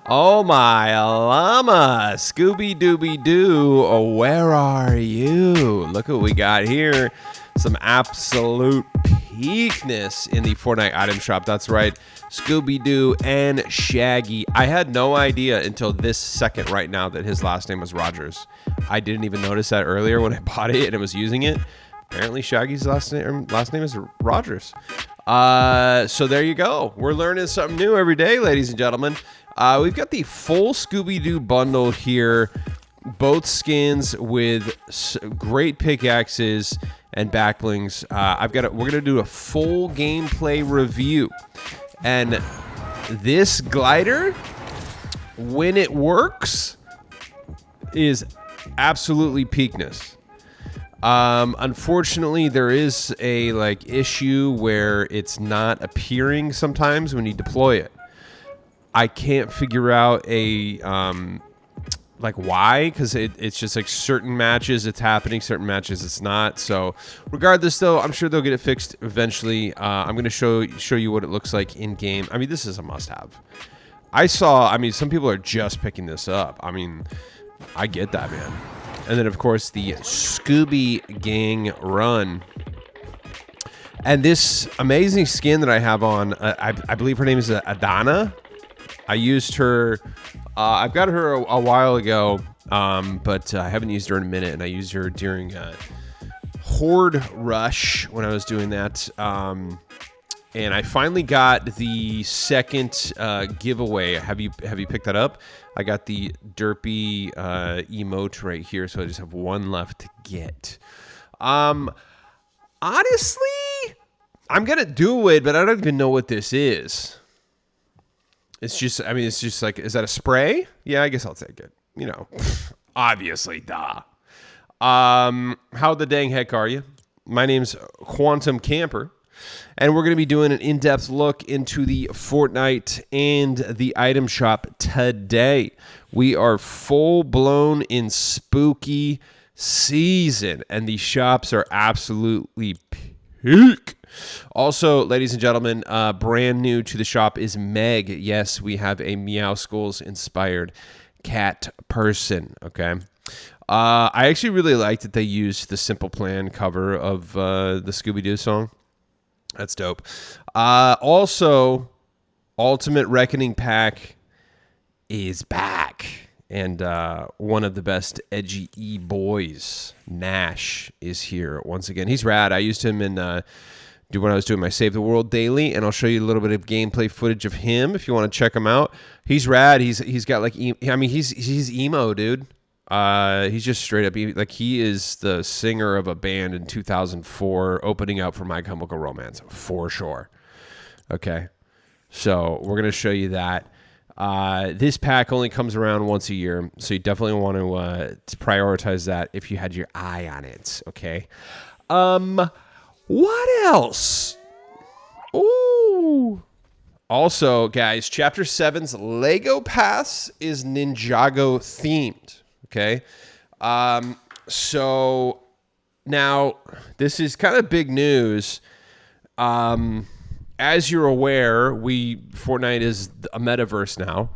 Oh my llama, Scooby Dooby Doo, oh, where are you? Look what we got here. Some absolute peakness in the Fortnite item shop. That's right, Scooby Doo and Shaggy. I had no idea until this second right now that his last name was Rogers. I didn't even notice that earlier when I bought it and was using it. Apparently Shaggy's last name is Rogers. So there you go. We're learning something new every day, ladies and gentlemen. We've got the full Scooby-Doo bundle here. Both skins with great pickaxes and backblings. We're gonna do a full gameplay review. And this glider, when it works, is absolutely peakness. Unfortunately, there is a issue where it's not appearing sometimes when you deploy it. I can't figure out why, because it's just certain matches it's happening, certain matches it's not. So regardless, though, I'm sure they'll get it fixed eventually. I'm gonna show you what it looks like in game. I mean, this is a must-have. Some people are just picking this up. I mean, I get that, man. And then, of course, the Scooby Gang run. And this amazing skin that I have on, I believe her name is Adana. I used her, I've got her a while ago, but I haven't used her in a minute. And I used her during Horde Rush when I was doing that. And I finally got the second giveaway. Have you picked that up? I got the derpy emote right here, so I just have one left to get. Honestly, I'm gonna do it, but I don't even know what this is. It's just like, is that a spray? Yeah, I guess I'll take it. You know, obviously, duh. How the dang heck are you? My name's Quantum Camper. And we're going to be doing an in-depth look into the Fortnite and the item shop today. We are full-blown in spooky season, and these shops are absolutely peak. Also, ladies and gentlemen, brand new to the shop is Meg. Yes, we have a Meow Schools-inspired cat person, okay? I actually really like that they used the Simple Plan cover of the Scooby Doo song. That's dope. Also, Ultimate Reckoning Pack is back. And one of the best edgy E-boys, Nash, is here once again. He's rad. I used him when I was doing my Save the World Daily, and I'll show you a little bit of gameplay footage of him if you want to check him out. He's rad. He's got he's emo, dude. He's just straight up, he is the singer of a band in 2004 opening up for My Chemical Romance, for sure. Okay, so we're going to show you that. This pack only comes around once a year, so you definitely want to prioritize that if you had your eye on it, okay? What else? Ooh. Also, guys, Chapter 7's Lego Pass is Ninjago themed. Okay, so now this is kind of big news. As you're aware, Fortnite is a metaverse now.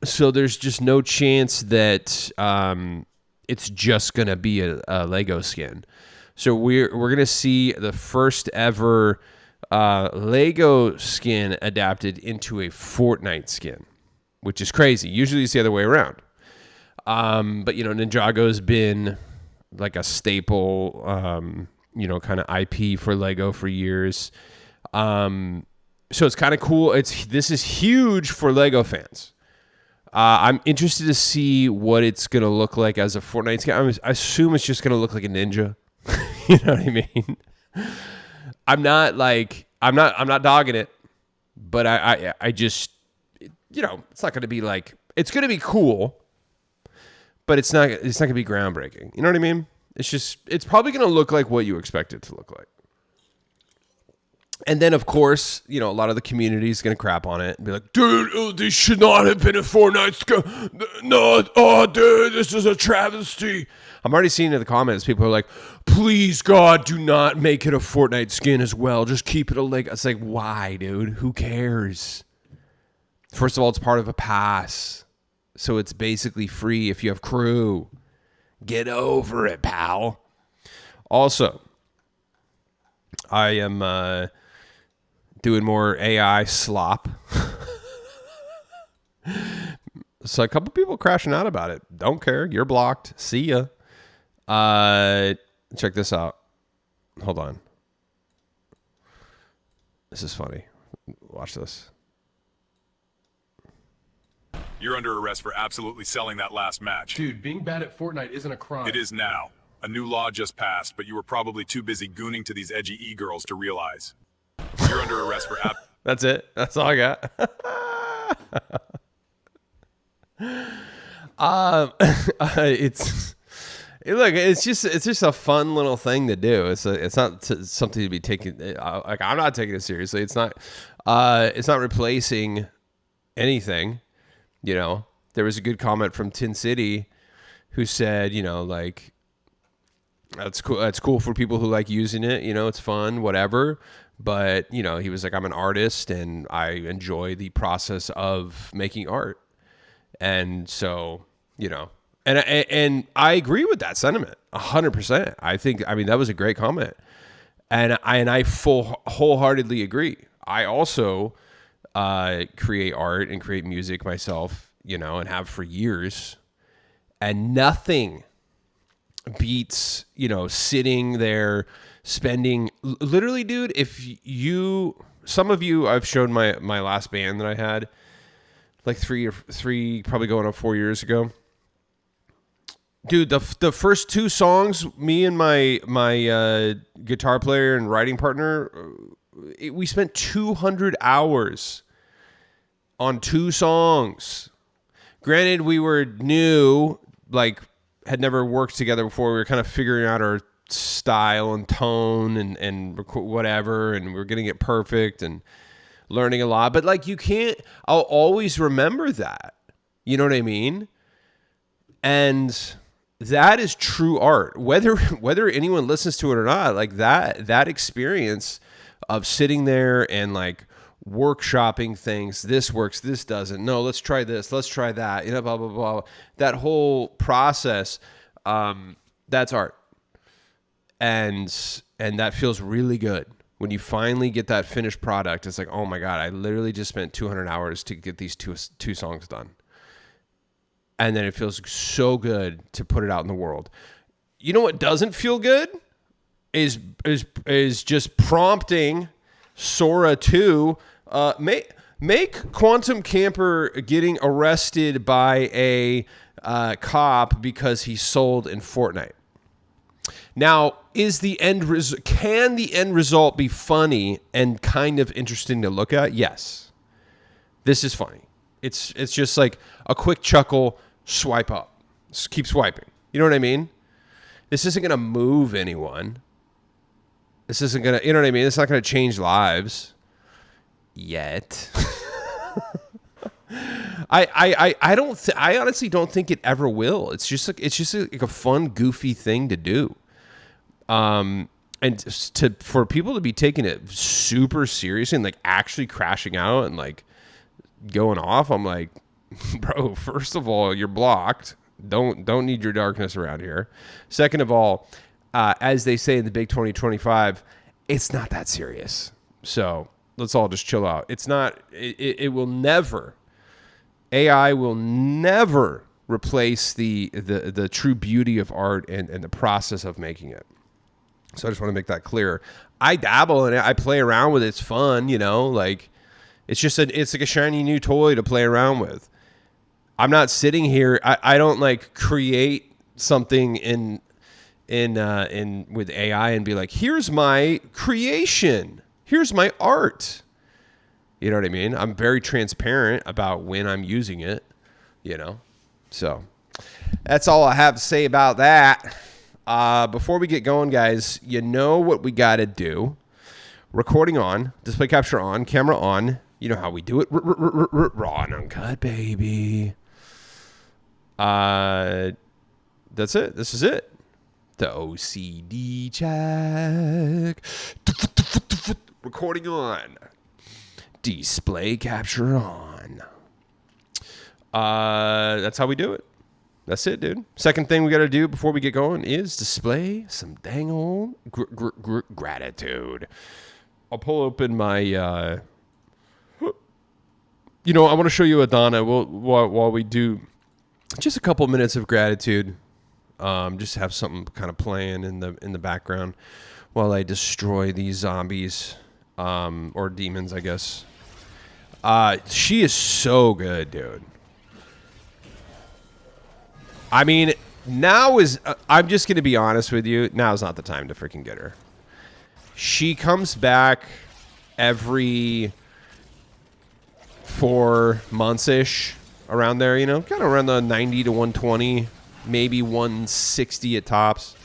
So there's just no chance that it's just gonna be a Lego skin. So we're gonna see the first ever Lego skin adapted into a Fortnite skin, which is crazy. Usually it's the other way around. But Ninjago's been like a staple, kind of IP for Lego for years. So it's kind of cool. This is huge for Lego fans. I'm interested to see what it's gonna look like as a Fortnite skin. I assume it's just gonna look like a ninja. You know what I mean? I'm not dogging it, but I just, it's not gonna be it's gonna be cool. But it's not going to be groundbreaking. You know what I mean? It's probably going to look like what you expect it to look like. And then, of course, you know, a lot of the community is going to crap on it and be like, dude, this should not have been a Fortnite skin. No, oh, dude, this is a travesty. I'm already seeing in the comments, people are like, please, God, do not make it a Fortnite skin as well. Just keep it a leg. It's like, why, dude? Who cares? First of all, it's part of a pass. So it's basically free if you have crew. Get over it, pal. Also, I am doing more AI slop. So a couple people crashing out about it. Don't care. You're blocked. See ya. Check this out. Hold on. This is funny. Watch this. You're under arrest for absolutely selling that last match. Dude, being bad at Fortnite isn't a crime. It is now. A new law just passed, but you were probably too busy gooning to these edgy e-girls to realize. You're under arrest for That's it. That's all I got. It's just a fun little thing to do. It's not something to be taken. Like, I'm not taking it seriously. It's not replacing anything. You know, there was a good comment from Tin City who said, you know, like, that's cool. That's cool for people who like using it. You know, it's fun, whatever. But, you know, he was like, I'm an artist and I enjoy the process of making art. And so, you know, and I agree with that sentiment 100%. I mean, that was a great comment. And I wholeheartedly agree. I also create art and create music myself, you know, and have for years. And nothing beats, you know, sitting there spending literally, dude, some of you, I've shown my last band that I had like three, probably going on 4 years ago. Dude, the first two songs, me and my guitar player and writing partner, we spent 200 hours on 2 songs. Granted, we were new, like, had never worked together before. We were kind of figuring out our style and tone and whatever, and we were getting it perfect and learning a lot. But, like, I'll always remember that. You know what I mean? And that is true art. Whether anyone listens to it or not, like, that experience of sitting there and, like, workshopping things, this works, this doesn't, no, let's try this, let's try that, you know, blah blah blah, that whole process, that's art. And that feels really good when you finally get that finished product. It's like, oh my God, I literally just spent 200 hours to get these two songs done. And then it feels so good to put it out in the world. You know what doesn't feel good is just prompting Sora 2, make Quantum Camper getting arrested by a cop because he sold in Fortnite. Now, can the end result be funny and kind of interesting to look at? Yes. This is funny. It's just like a quick chuckle, swipe up. Just keep swiping. You know what I mean? This isn't going to move anyone. This isn't going to, you know what I mean? It's not going to change lives yet. I honestly don't think it ever will. It's just like a fun, goofy thing to do. And for people to be taking it super seriously and like actually crashing out and like going off, I'm like, bro, first of all, you're blocked. Don't need your darkness around here. Second of all, as they say in the Big 2025, it's not that serious. So let's all just chill out. It's not, it will never, AI will never replace the true beauty of art and the process of making it. So I just want to make that clear. I dabble in it. I play around with it. It's fun, you know, like it's like a shiny new toy to play around with. I'm not sitting here. I don't like create something in with AI and be like, here's my creation. Here's my art. You know what I mean? I'm very transparent about when I'm using it, you know? So that's all I have to say about that. Before we get going, guys, you know what we got to do. recording on, display capture on, camera on. You know how we do it. Raw and uncut, baby. That's it. This is it. The OCD check. Recording on. Display capture on. That's how we do it. That's it, dude. Second thing we got to do before we get going is display some dang old gratitude. I'll pull open my, I want to show you Adana while we do just a couple minutes of gratitude. Just have something kind of playing in the background while I destroy these zombies, or demons, I guess. She is so good, dude. I mean, I'm just going to be honest with you. Now's not the time to freaking get her. She comes back every 4 months-ish, around there, kind of around the 90 to 120, maybe 160 at tops.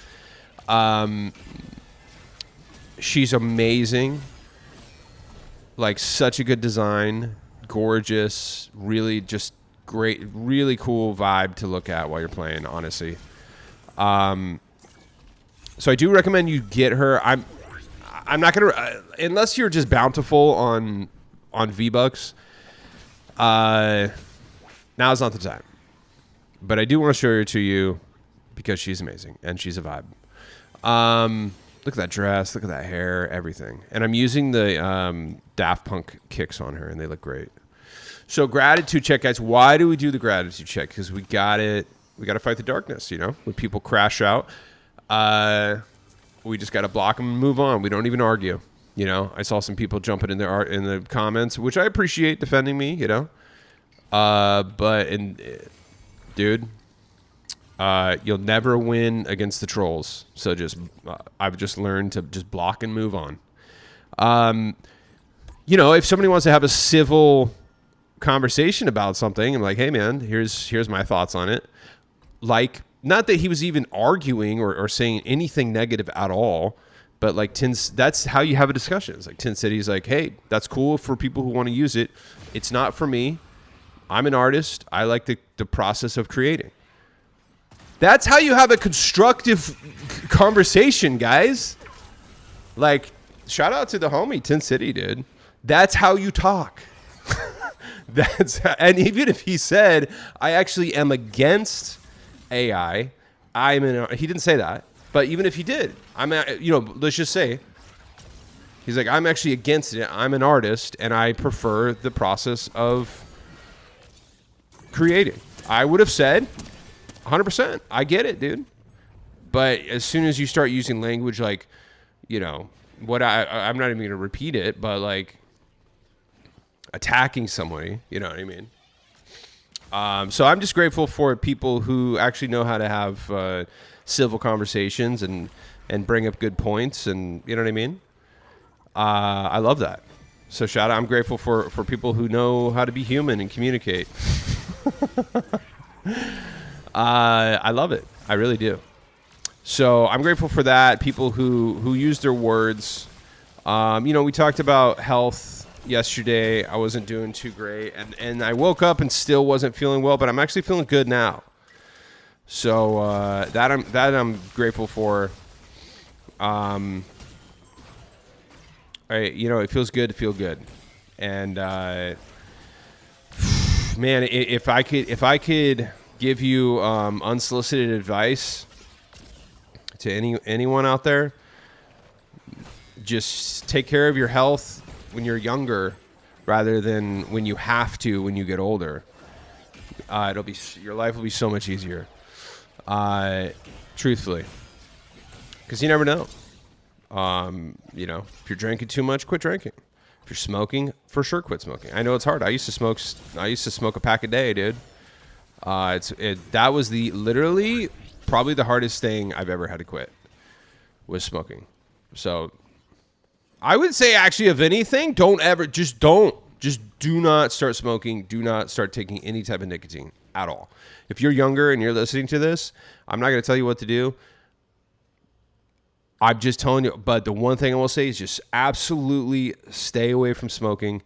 She's amazing. Like, such a good design. Gorgeous. Really just great, really cool vibe to look at while you're playing, honestly. So I do recommend you get her. I'm not gonna unless you're just bountiful on V-Bucks. Now's not the time. But I do want to show her to you because she's amazing and she's a vibe. Look at that dress, look at that hair, everything. And I'm using the Daft Punk kicks on her and they look great. So gratitude check, guys. Why do we do the gratitude check? Because we got to fight the darkness, when people crash out. We just got to block them and move on. We don't even argue. I saw some people jumping in the comments, which I appreciate, defending me, dude, you'll never win against the trolls. So I've just learned to just block and move on. If somebody wants to have a civil conversation about something, I'm like, hey man, here's my thoughts on it. Like, not that he was even arguing or saying anything negative at all, but like that's how you have a discussion. It's like Tin City's like, hey, that's cool for people who want to use it. It's not for me. I'm an artist. I like the process of creating. That's how you have a constructive conversation, guys. Like, shout out to the homie Tin City, dude. That's how you talk. And even if he said, I actually am against AI, he didn't say that, but even if he did, let's just say, he's like, I'm actually against it. I'm an artist and I prefer the process of creating. I would have said 100%. I get it, dude. But as soon as you start using language like, what I'm not even going to repeat it, but like attacking somebody, you know what I mean? So I'm just grateful for people who actually know how to have civil conversations and bring up good points, and you know what I mean? I love that. So shout out. I'm grateful for people who know how to be human and communicate. I love it. I really do. So I'm grateful for that. People who use their words. We talked about health yesterday. I wasn't doing too great, and I woke up and still wasn't feeling well, but I'm actually feeling good now. So that I'm grateful for. It feels good to feel good, and man, if I could give you unsolicited advice to anyone out there, just take care of your health when you're younger rather than when you have to when you get older. Your life will be so much easier, truthfully, because you never know. If you're drinking too much, quit drinking. If you're smoking, for sure quit smoking. I know it's hard. I used to smoke a pack a day, dude. That was literally probably the hardest thing I've ever had to quit, was smoking. So I would say, actually, of anything, do not start smoking. Do not start taking any type of nicotine at all. If you're younger and you're listening to this, I'm not going to tell you what to do. I'm just telling you. But the one thing I will say is just absolutely stay away from smoking.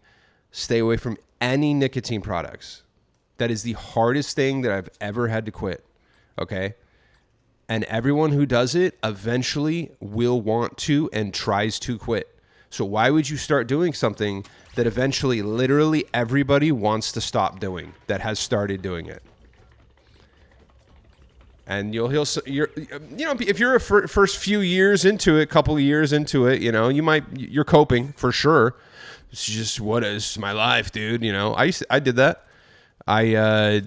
Stay away from any nicotine products. That is the hardest thing that I've ever had to quit. Okay? And everyone who does it eventually will want to and tries to quit. So why would you start doing something that eventually literally everybody wants to stop doing that has started doing it? And you're if you're first few years into it, couple of years into it, you're coping for sure. It's just, what is my life, dude? I did that. I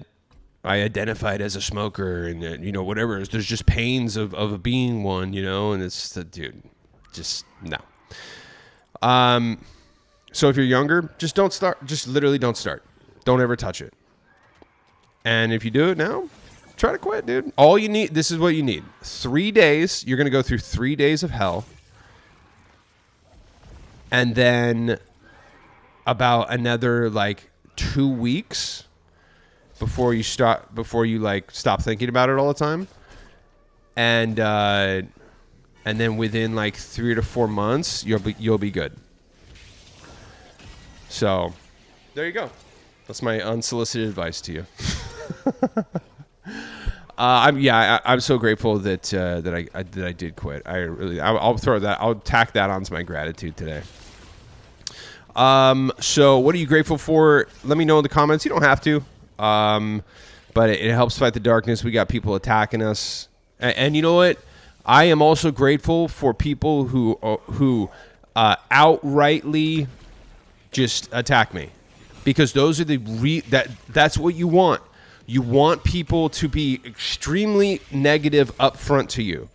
identified as a smoker, and whatever. There's just pains of being one, and it's dude, just no. So if you're younger, just don't start. Just literally don't start. Don't ever touch it. And if you do it now, try to quit, dude. All you need, this is what you need. 3 days. You're going to go through 3 days of hell. And then about another 2 weeks before you stop thinking about it all the time. And then within 3 to 4 months, you'll be good. So there you go. That's my unsolicited advice to you. I'm so grateful that I did quit. I'll throw that. I'll tack that onto my gratitude today. So what are you grateful for? Let me know in the comments. You don't have to. But it helps fight the darkness. We got people attacking us, and you know what? I am also grateful for people who outrightly just attack me, because those are that's what you want. You want people to be extremely negative up front to you,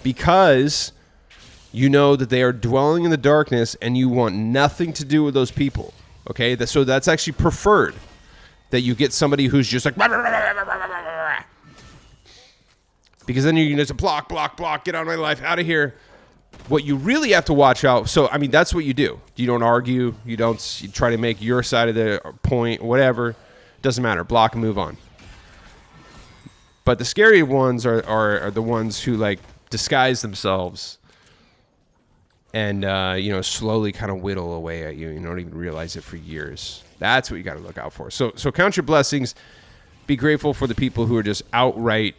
because you know that they are dwelling in the darkness and you want nothing to do with those people. Okay? So that's actually preferred, that you get somebody who's just like, because then you can just block, get out of my life, out of here. What you really have to watch out. So, that's what you do. You don't argue. You try to make your side of the point, whatever. Doesn't matter. Block and move on. But the scary ones are the ones who disguise themselves and slowly kind of whittle away at you. You don't even realize it for years. That's what you got to look out for. So count your blessings. Be grateful for the people who are just outright,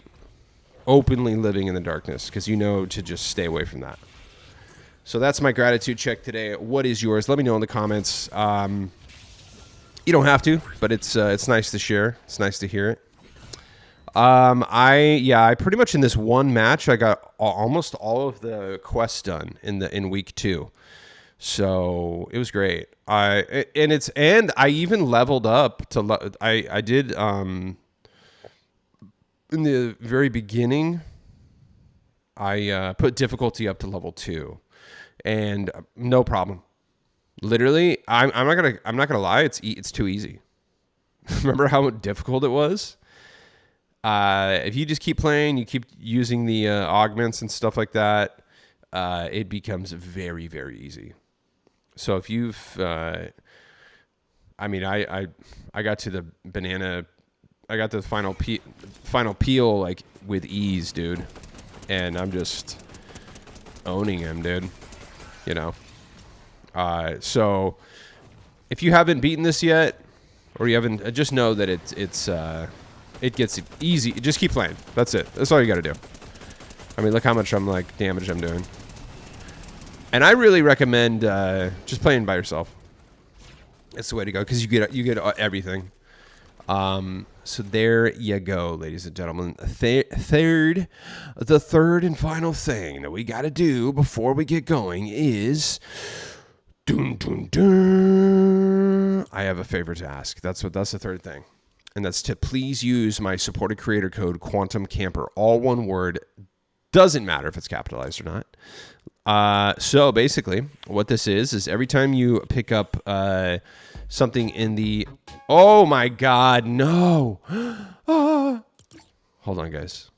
openly living in the darkness, because to just stay away from that. So that's my gratitude check today. What is yours? Let me know in the comments. You don't have to, but it's nice to share. It's nice to hear it. I pretty much in this one match, I got almost all of the quests done in week 2. So it was great. I even leveled up to, I did, in the very beginning, I put difficulty up to level 2, and no problem. Literally, I'm not gonna lie. It's too easy. Remember how difficult it was? If you just keep playing, you keep using the augments and stuff like that, it becomes very, very easy. So if you've, I got to the banana, I got to the final peel with ease, dude, and I'm just owning him, dude. So if you haven't beaten this yet, or you haven't, just know that it gets easy. Just keep playing. That's it. That's all you got to do. Look how much damage I'm doing. And I really recommend just playing by yourself. It's the way to go, because you get everything. So there you go, ladies and gentlemen. The third and final thing that we got to do before we get going is, dun, dun, dun. I have a favor to ask. That's the third thing. And that's to please use my supported creator code, QuantumCamper, all one word. Doesn't matter if it's capitalized or not. So basically, what this is every time you pick up something in the... Oh my God, no! Hold on, guys.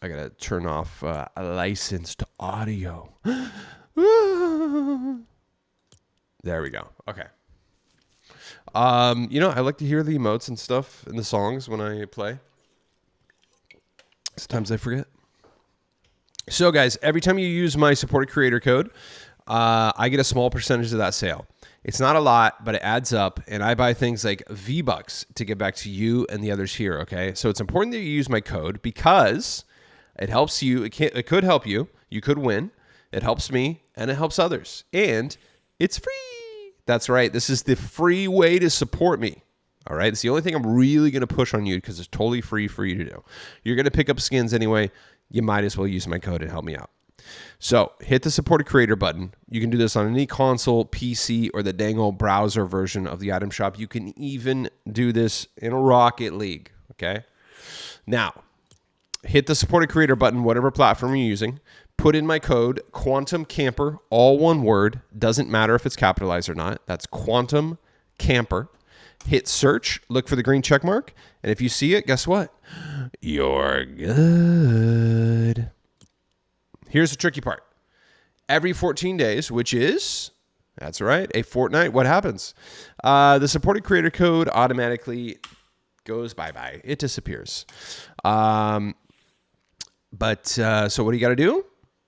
I gotta turn off licensed audio. There we go. Okay. I like to hear the emotes and stuff in the songs when I play. Sometimes I forget. So guys, every time you use my supported creator code, I get a small percentage of that sale. It's not a lot, but it adds up, and I buy things like V-Bucks to get back to you and the others here, okay? So it's important that you use my code because it helps you. It could help you. You could win. It helps me, and it helps others. And it's free. That's right. This is the free way to support me. All right? It's the only thing I'm really going to push on you because it's totally free for you to do. You're going to pick up skins anyway. You might as well use my code and help me out. So hit the supported creator button. You can do this on any console, PC, or the dang old browser version of the item shop. You can even do this in a Rocket League, okay? Now, hit the supported creator button, whatever platform you're using. Put in my code, Quantum Camper, all one word. Doesn't matter if it's capitalized or not. That's Quantum Camper. Hit search, look for the green check mark, and if you see it, guess what? You're good. Here's the tricky part. Every 14 days, which is, that's right, a fortnight, what happens? The supported creator code automatically goes bye-bye. It disappears. So what do you got to do?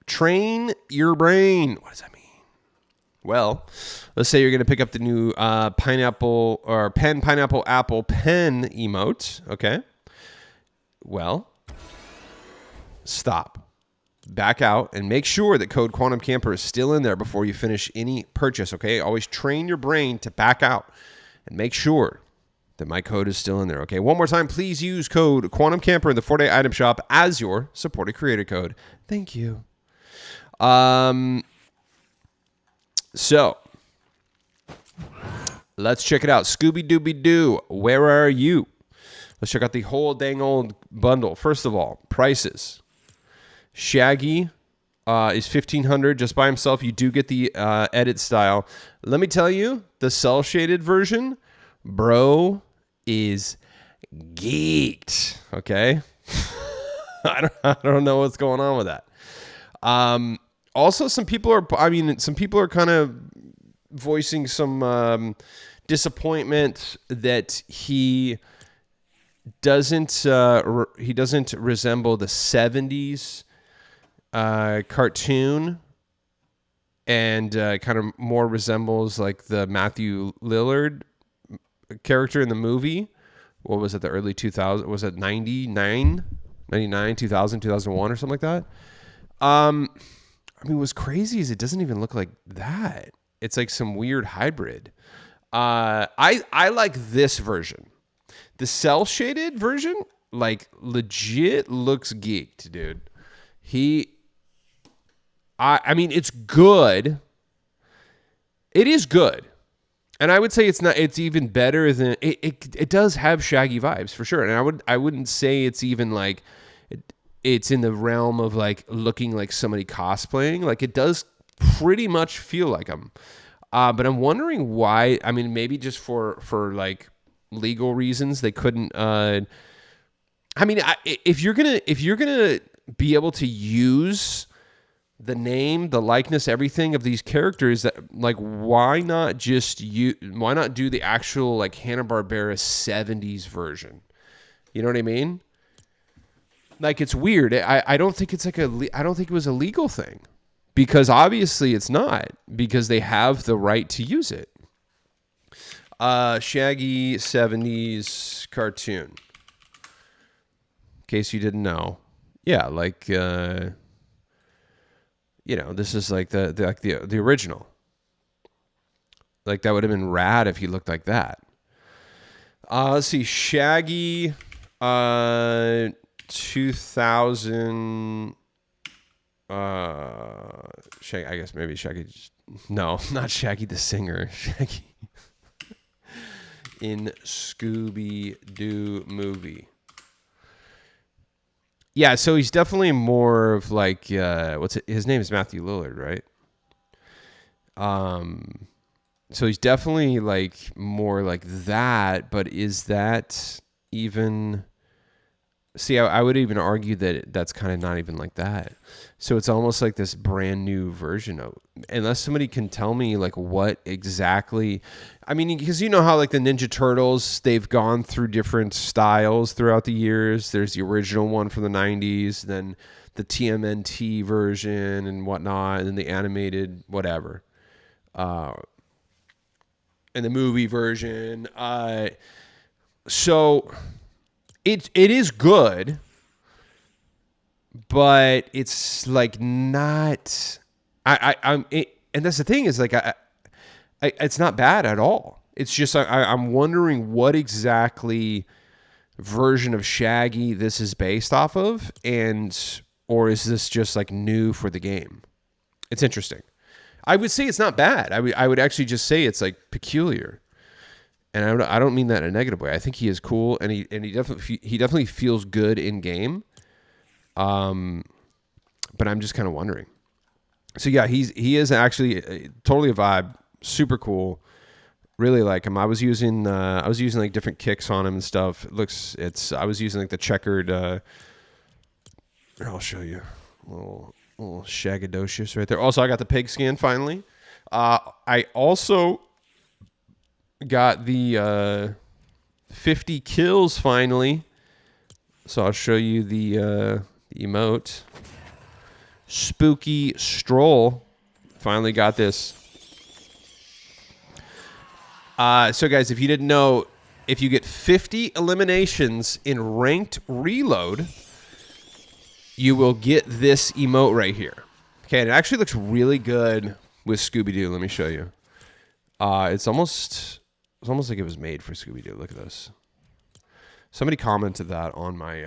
Train your brain. What does that mean? Well, let's say you're going to pick up the new pineapple apple pen emote, okay? Well, stop. Back out and make sure that code Quantum Camper is still in there before you finish any purchase, okay? Always train your brain to back out and make sure that my code is still in there, okay? One more time, please use code Quantum Camper in the Fortnite item shop as your supported creator code. Thank you. So, let's check it out. Scooby Doo, where are you? Let's check out the whole dang old bundle. First of all, prices. Shaggy is $1,500 just by himself. You do get the edit style. Let me tell you, the cell shaded version, bro, is geeked. Okay, I don't know what's going on with that. Also, some people are kind of voicing some disappointment that he doesn't resemble the 70s cartoon and kind of more resembles like the Matthew Lillard character in the movie. What was it? The early 2000s? Was it 99, 2000, 2001 or something like that? What's crazy is it doesn't even look like that. It's like some weird hybrid. I like this version. The cell shaded version, like legit looks geeked, dude. It's good. It is good. And I would say it's even better than it does have Shaggy vibes for sure. And I wouldn't say it's even like it's in the realm of like looking like somebody cosplaying. Like it does pretty much feel like him. But I'm wondering why. I mean, maybe just for like legal reasons they couldn't. If you're gonna be able to use the name, the likeness, everything of these characters, that like why not do the actual like Hanna-Barbera 70s version? You know what I mean? Like it's weird. I don't think it's I don't think it was a legal thing, because obviously it's not, because they have the right to use it. Shaggy 70s cartoon. In case you didn't know. Yeah, like this is like the original. Like that would have been rad if he looked like that. Let's see, Shaggy 2000 Shaggy, I guess maybe Shaggy. No, not Shaggy the singer. Shaggy in Scooby Doo movie. Yeah, so he's definitely more of like his name is Matthew Lillard, right? So he's definitely like more like that, but is that even? See, I would even argue that that's kind of not even like that. So it's almost like this brand new version of, unless somebody can tell me like what exactly. I mean, because you know how like the Ninja Turtles, they've gone through different styles throughout the years. There's the original one from the 90s. Then the TMNT version and whatnot, and then the animated whatever, and the movie version. So it is good, but it's like not. And that's the thing is like it's not bad at all. It's just I'm wondering what exactly version of Shaggy this is based off of, or is this just like new for the game? It's interesting. I would say it's not bad. I would actually just say it's like peculiar, and I don't mean that in a negative way. I think he is cool, and he definitely feels good in game. But I'm just kind of wondering. So yeah, he is actually totally a vibe, super cool. Really like him. I was using like different kicks on him and stuff. I was using like the checkered. I'll show you little shagadocious right there. Also, I got the pig skin finally. I also got the 50 kills finally. So I'll show you the emote. Spooky Stroll. Finally got this. So guys, if you didn't know, if you get 50 eliminations in ranked reload, you will get this emote right here. Okay, and it actually looks really good with Scooby Doo. Let me show you. It's almost like it was made for Scooby Doo. Look at this. Somebody commented that on my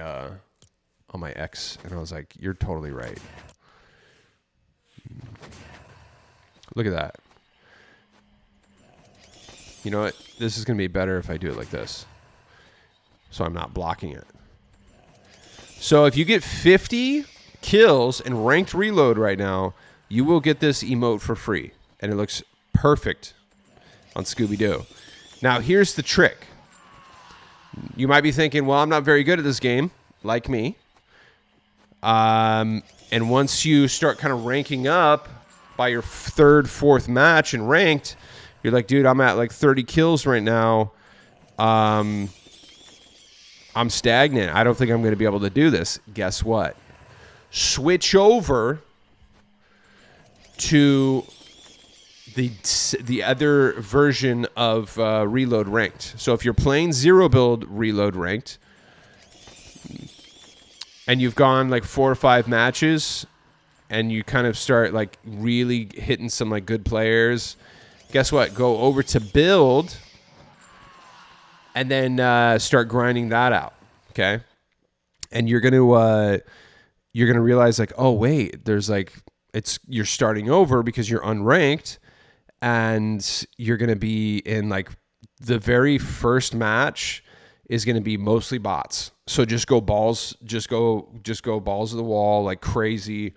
X, and I was like, "You're totally right." Look at that. You know what? This is going to be better if I do it like this, so I'm not blocking it. So if you get 50 kills in ranked reload right now, you will get this emote for free, and it looks perfect on Scooby Doo. Now here's the trick. You might be thinking, well, I'm not very good at this game, like me. And once you start kind of ranking up by your third, fourth match in ranked, you're like, dude, I'm at like 30 kills right now. I'm stagnant. I don't think I'm going to be able to do this. Guess what? Switch over to the other version of reload ranked. So if you're playing zero build reload ranked and you've gone like 4 or 5 matches and you kind of start like really hitting some like good players, guess what? Go over to build and then start grinding that out. Okay. And you're going to realize like, oh wait, there's like, you're starting over because you're unranked. And you're going to be in like the very first match is going to be mostly bots. So just go balls balls to the wall like crazy.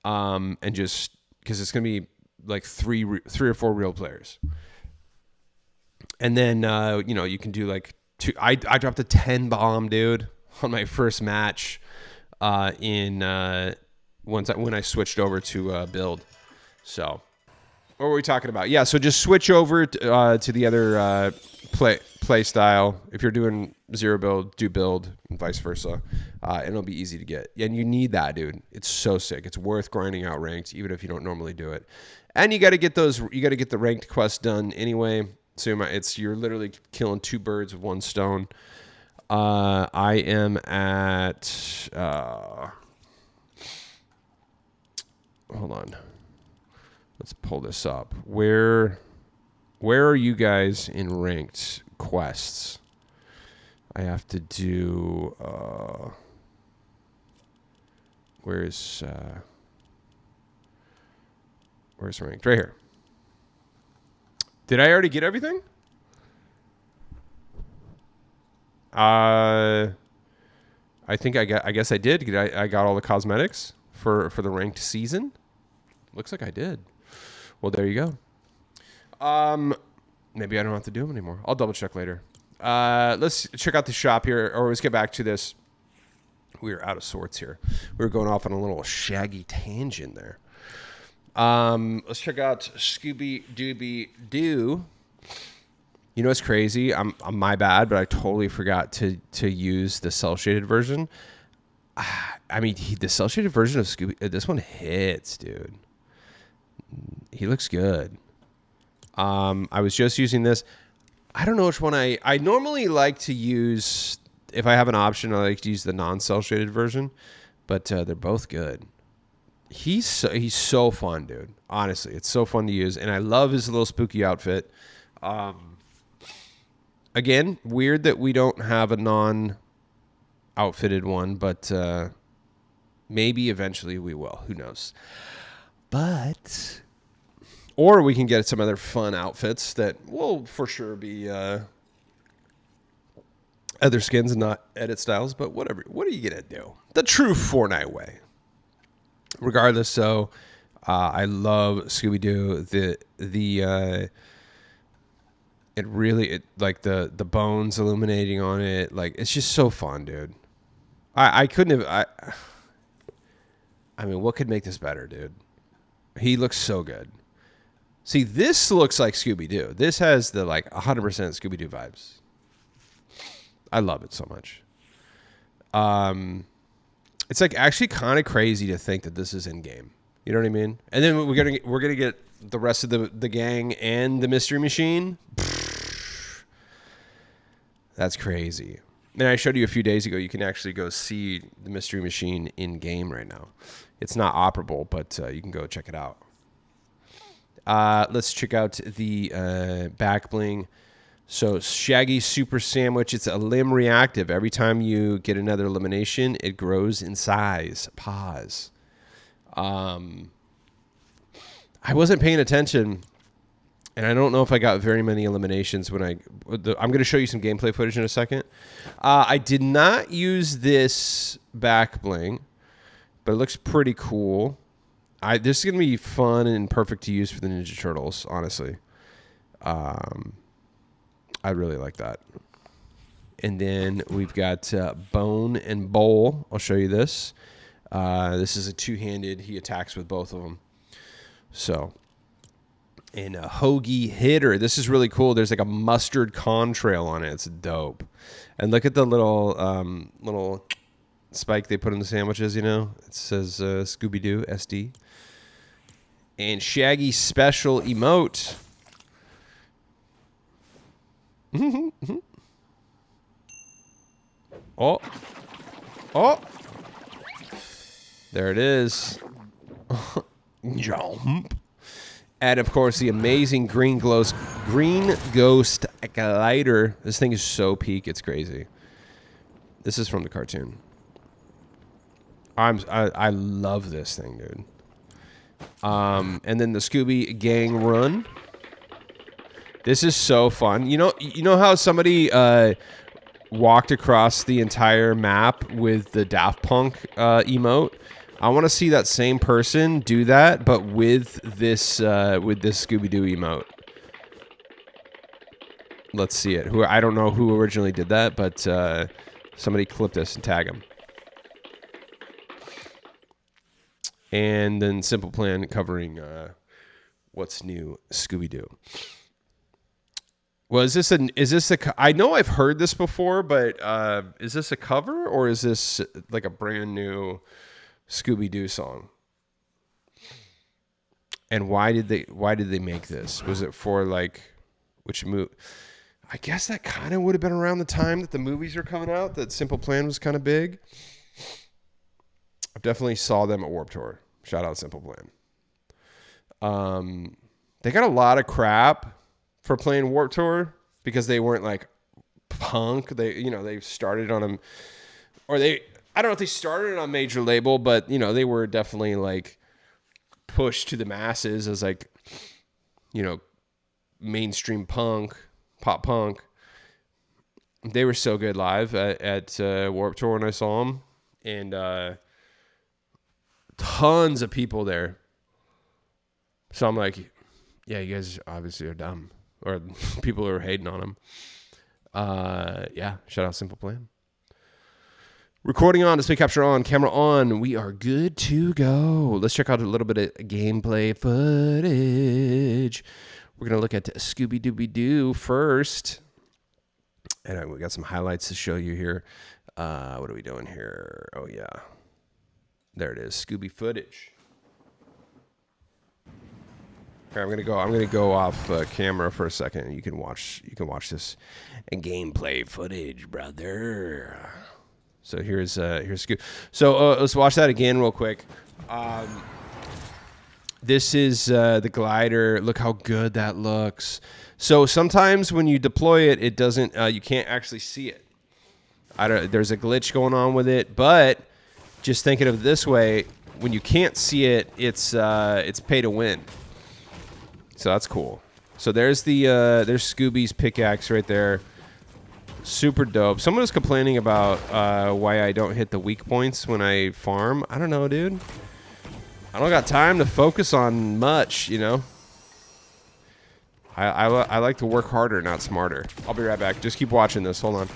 And just because it's going to be like three or four real players. And then, you can do like I dropped a 10 bomb, dude, on my first match when I switched over to build. So. What were we talking about? Yeah, so just switch over to the other play style. If you're doing zero build, do build, and vice versa. And it'll be easy to get. And you need that, dude. It's so sick. It's worth grinding out ranked, even if you don't normally do it. And you got to get the ranked quests done anyway. So you're literally killing 2 birds with 1 stone. I am at hold on. Let's pull this up. Where are you guys in ranked quests? I have to do where's ranked? Right here. Did I already get everything? I guess I did. I got all the cosmetics for the ranked season. Looks like I did. Well, there you go. Maybe I don't have to do them anymore. I'll double check later. Let's check out the shop here, or let's get back to this. We were out of sorts here. We were going off on a little Shaggy tangent there. Let's check out Scooby Doo. You know what's crazy? I'm my bad, but I totally forgot to use the cel shaded version. I mean, the cell shaded version of Scooby, this one hits, dude. He looks good. I was just using this. I don't know which one I normally like to use. If I have an option, I like to use the non-cell shaded version, but they're both good. He's so fun, dude. Honestly, it's so fun to use, and I love his little spooky outfit. Again, weird that we don't have a non-outfitted one, but maybe eventually we will. Who knows? But or we can get some other fun outfits that will for sure be other skins and not edit styles. But whatever. What are you gonna do? The true Fortnite way. Regardless, so I love Scooby Doo. It like the bones illuminating on it, like it's just so fun, dude. I couldn't have. I mean, what could make this better, dude? He looks so good. See, this looks like Scooby Doo. This has the like 100% Scooby Doo vibes. I love it so much. It's like actually kind of crazy to think that this is in game. You know what I mean? And then we're gonna get the rest of the gang and the mystery machine. That's crazy. And I showed you a few days ago. You can actually go see the mystery machine in game right now. It's not operable, but you can go check it out. Let's check out the back bling. So Shaggy Super Sandwich, it's a limb reactive. Every time you get another elimination, it grows in size. Pause. I wasn't paying attention, and I don't know if I got very many eliminations when I'm going to show you some gameplay footage in a second. I did not use this back bling, but it looks pretty cool. This is going to be fun and perfect to use for the Ninja Turtles, honestly. I really like that. And then we've got Bone and Bowl. I'll show you this. This is a two-handed. He attacks with both of them. So, and a Hoagie Hitter. This is really cool. There's like a mustard contrail on it. It's dope. And look at the little spike they put in the sandwiches, you know. It says Scooby Doo SD. And Shaggy Special Emote. Oh. There it is. Jump. And of course the amazing Green Ghost glider. This thing is so peak, it's crazy. This is from the cartoon. I love this thing, dude. And then the Scooby Gang Run. This is so fun. You know how somebody walked across the entire map with the Daft Punk emote? I want to see that same person do that, but with this Scooby Doo emote. Let's see it. I don't know who originally did that, but somebody clip this and tag him. And then Simple Plan covering what's new Scooby Doo. Well, is this I know I've heard this before, but is this a cover or is this like a brand new Scooby Doo song? And why did they make this? Was it for like which movie? I guess that kind of would have been around the time that the movies are coming out, that Simple Plan was kind of big. I definitely saw them at Warped Tour. Shout out Simple Plan. They got a lot of crap for playing Warped Tour because they weren't like punk. They started on them, or I don't know if they started on a major label, but they were definitely like pushed to the masses as like, mainstream punk, pop punk. They were so good live at Warped Tour when I saw them, and tons of people there. So I'm like, yeah, you guys obviously are dumb, or people are hating on them. Yeah, shout out Simple Plan. Recording on, display capture on, camera on. We are good to go. Let's check out a little bit of gameplay footage. We're going to look at Scooby Dooby Doo first. And we got some highlights to show you here. What are we doing here? Oh yeah, there it is. Scooby footage. Here, I'm gonna go off camera for a second. You can watch this gameplay footage, brother. So here's Scooby. So let's watch that again real quick. This is the glider. Look how good that looks. So sometimes when you deploy it, it doesn't. You can't actually see it. There's a glitch going on with it, but just thinking of it this way, when you can't see it, it's pay to win. So that's cool. So there's Scooby's pickaxe right there. Super dope. Someone was complaining about why I don't hit the weak points when I farm. I don't know, dude. I don't got time to focus on much, you know. I like to work harder, not smarter. I'll be right back. Just keep watching this. Hold on.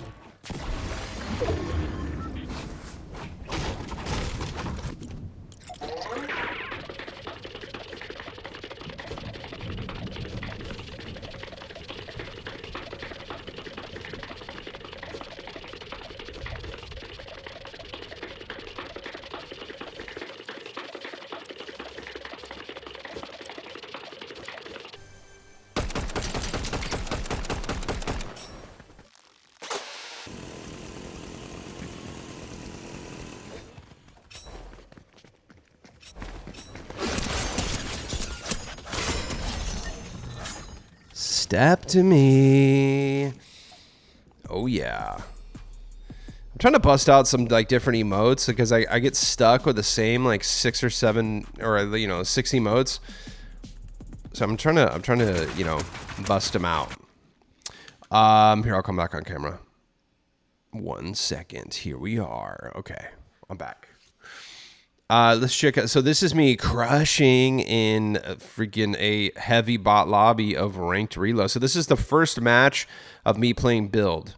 Step to me. Oh yeah. I'm trying to bust out some like different emotes because I get stuck with the same like 6 or 7 or 6 emotes. So I'm trying to bust them out. Here, I'll come back on camera. 1 second. Here we are. Okay, I'm back. Let's check out. So this is me crushing in freaking a heavy bot lobby of ranked reload. So this is the first match of me playing build.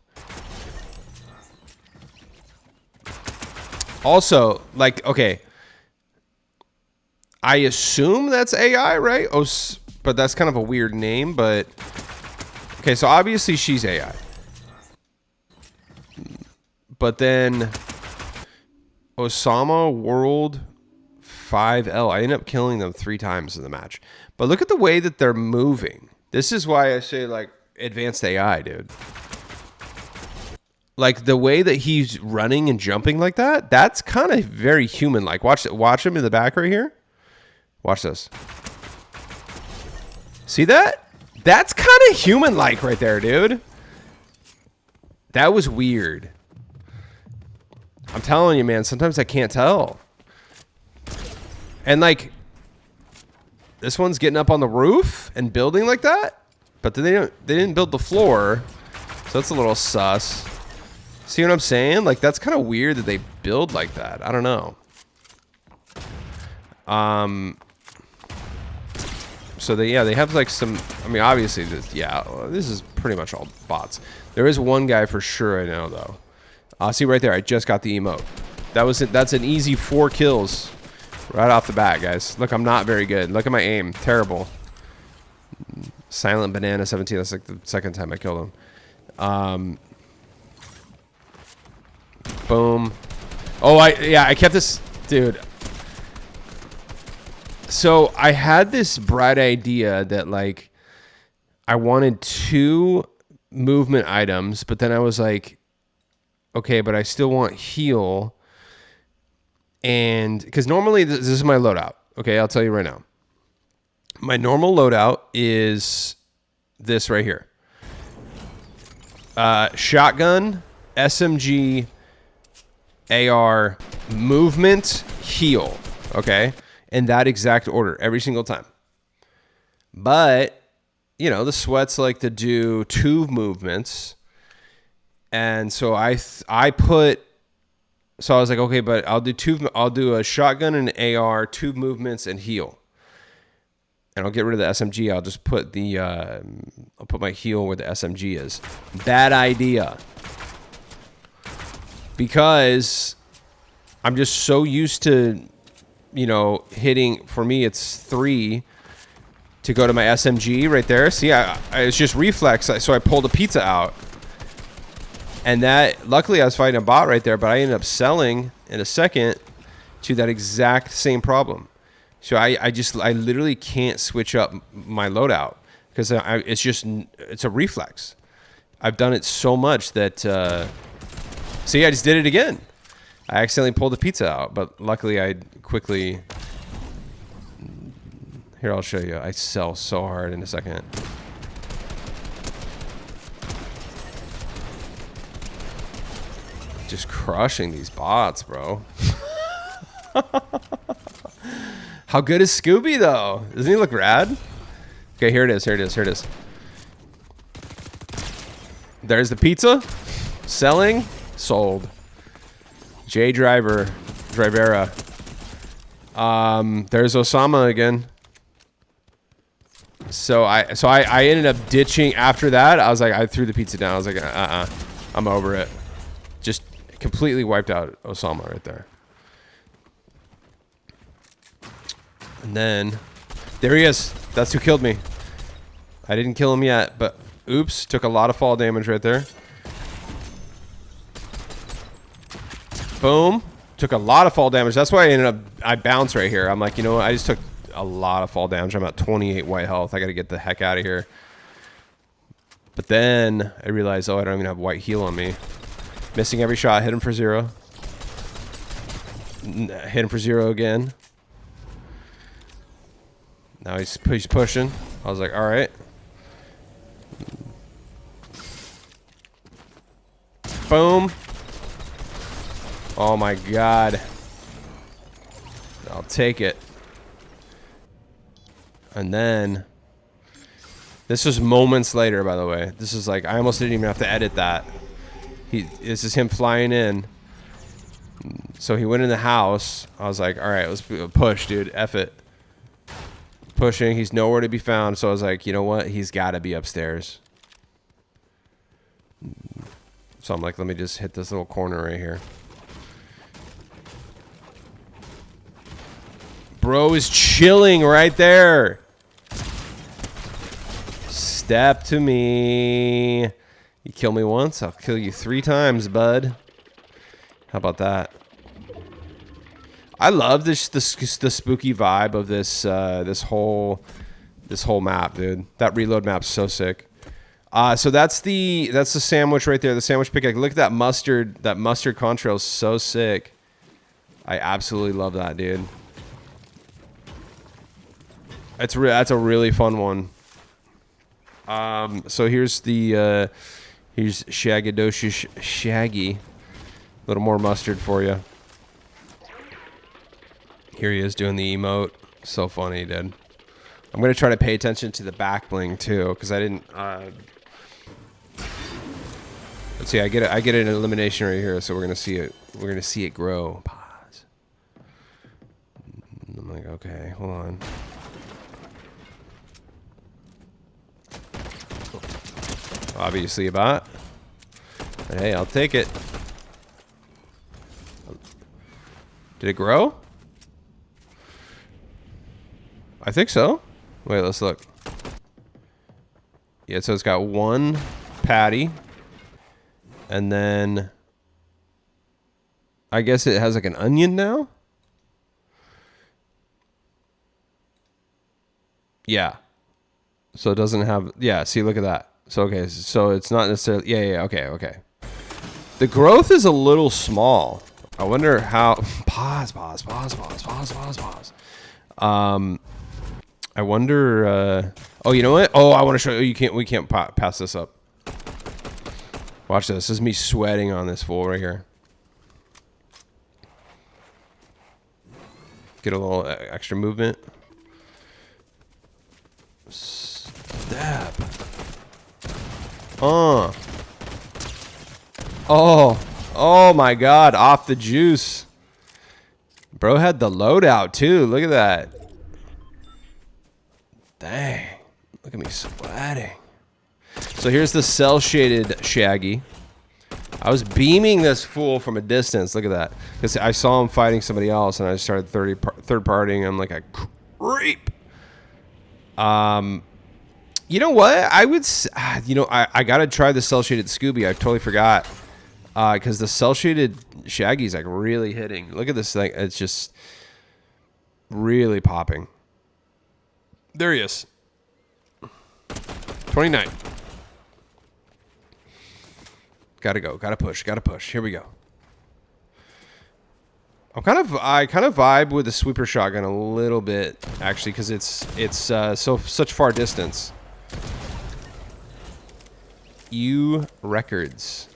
Also, like, okay, I assume that's AI, right? Oh, but that's kind of a weird name, but okay, so obviously she's AI. But then Osama World 5L. I ended up killing them 3 times in the match. But look at the way that they're moving. This is why I say, like, advanced AI, dude. Like, the way that he's running and jumping like that, that's kind of very human-like. Watch him in the back right here. Watch this. See that? That's kind of human-like right there, dude. That was weird. I'm telling you, man, sometimes I can't tell. And, like, this one's getting up on the roof and building like that. But then they didn't build the floor. So that's a little sus. See what I'm saying? Like, that's kind of weird that they build like that. I don't know. So they have, like, some... I mean, obviously, this is pretty much all bots. There is one guy for sure I know, though. See right there, I just got the emote. That's an easy 4 kills right off the bat, guys. Look, I'm not very good. Look at my aim, terrible. Silent Banana 17. That's like the second time I killed him. Boom. Oh, I kept this, dude. So I had this bright idea that, like, I wanted 2 movement items, but then I was like, okay, but I still want heal. And because normally this is my loadout. Okay, I'll tell you right now. My normal loadout is this right here. Shotgun, SMG, AR, movement, heal. Okay? In that exact order every single time. But, the sweats like to do 2 movements. And so I was like, okay, but I'll do a shotgun and an AR, 2 movements and heal. And I'll get rid of the SMG. I'll just put I'll put my heal where the SMG is. Bad idea. Because I'm just so used to, hitting, for me, it's 3 to go to my SMG right there. See, it's just reflex. So I pulled a pizza out. And that, luckily I was fighting a bot right there, but I ended up selling in a second to that exact same problem. So I literally can't switch up my loadout because it's a reflex. I've done it so much that, see, I just did it again. I accidentally pulled the pizza out, but luckily I quickly, here, I'll show you. I sell so hard in a second. Just crushing these bots, bro. How good is Scooby, though? Doesn't he look rad? Okay, here it is. Here it is. Here it is. There's the pizza. Selling. Sold. J Driver. Drivera. There's Osama again. So I ended up ditching after that. I was like, I threw the pizza down. I was like, I'm over it. Just completely wiped out Osama right there. And then there he is. That's who killed me. I didn't kill him yet, but oops, took a lot of fall damage right there. Boom. Took a lot of fall damage. That's why I bounced right here. I'm like, you know what? I just took a lot of fall damage. I'm at 28 white health. I got to get the heck out of here. But then I realized, oh, I don't even have white heal on me. Missing every shot. Hit him for 0. Hit him for 0 again. Now he's pushing. I was like, all right. Boom. Oh my god. I'll take it. And then this was moments later, by the way. This is like, I almost didn't even have to edit that. This is him flying in. So he went in the house. I was like, all right, let's push, dude. F it. Pushing. He's nowhere to be found. So I was like, you know what? He's got to be upstairs. So I'm like, let me just hit this little corner right here. Bro is chilling right there. Step to me. You kill me once, I'll kill you 3 times, bud. How about that? I love the spooky vibe of this this whole map, dude. That reload map's so sick. So that's the sandwich right there, the sandwich pickaxe. Look at that mustard contrail is so sick. I absolutely love that, dude. That's a really fun one. So here's the here's Shaggy. A little more mustard for you. Here he is doing the emote. So funny, dude. I'm gonna try to pay attention to the back bling too, because I didn't. Let's see. I get an elimination right here, so we're gonna see it. We're gonna see it grow. Pause. I'm like, okay, hold on. Obviously a bot. But hey, I'll take it. Did it grow? I think so. Wait, let's look. Yeah, so it's got 1 patty. And then I guess it has like an onion now? Yeah. So it doesn't have, yeah, see, look at that. So, okay, so it's not necessarily, yeah, okay. The growth is a little small. I wonder how, pause. I wonder, oh, you know what? Oh, I want to show you, we can't pass this up. Watch this. This is me sweating on this fool right here. Get a little extra movement. Stab. Oh my god, off the juice. Bro had the loadout too. Look at that. Dang. Look at me sweating. So here's the cell shaded Shaggy. I was beaming this fool from a distance. Look at that. Because I saw him fighting somebody else and I started third partying. I'm like a creep. You know what? I would, you know, I got to try the cell shaded Scooby. I totally forgot. because the cell shaded Shaggy's like really hitting. Look at this thing; it's just really popping. There he is. 29. Gotta go. Gotta push. Gotta push. Here we go. I kind of vibe with the sweeper shotgun a little bit actually because it's such far distance. Records.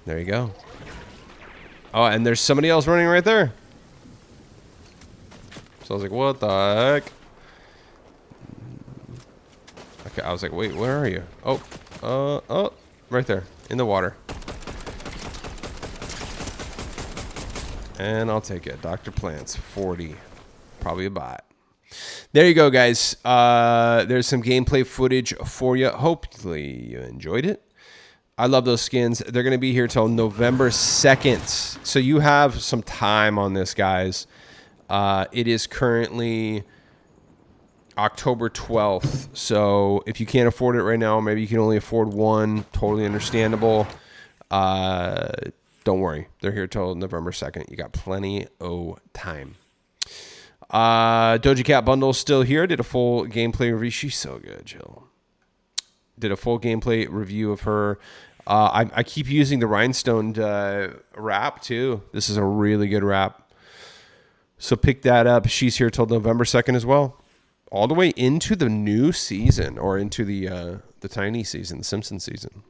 There you go. Oh, and there's somebody else running right there. So I was like, what the heck? Okay, I was like, wait, where are you? Oh, right there in the water. And I'll take it. Dr. Plants, 40. Probably a bot. There you go, guys. There's some gameplay footage for you. Hopefully you enjoyed it. I love those skins. They're going to be here till November 2nd. So you have some time on this, guys. It is currently October 12th. So if you can't afford it right now, maybe you can only afford one. Totally understandable. Don't worry. They're here till November 2nd. You got plenty of time. Doja Cat Bundle still here. Did a full gameplay review. She's so good, Jill. Did a full gameplay review of her. I keep using the Rhinestoned wrap, too. This is a really good wrap. So pick that up. She's here till November 2nd as well. All the way into the new season, or into the tiny season, the Simpsons season.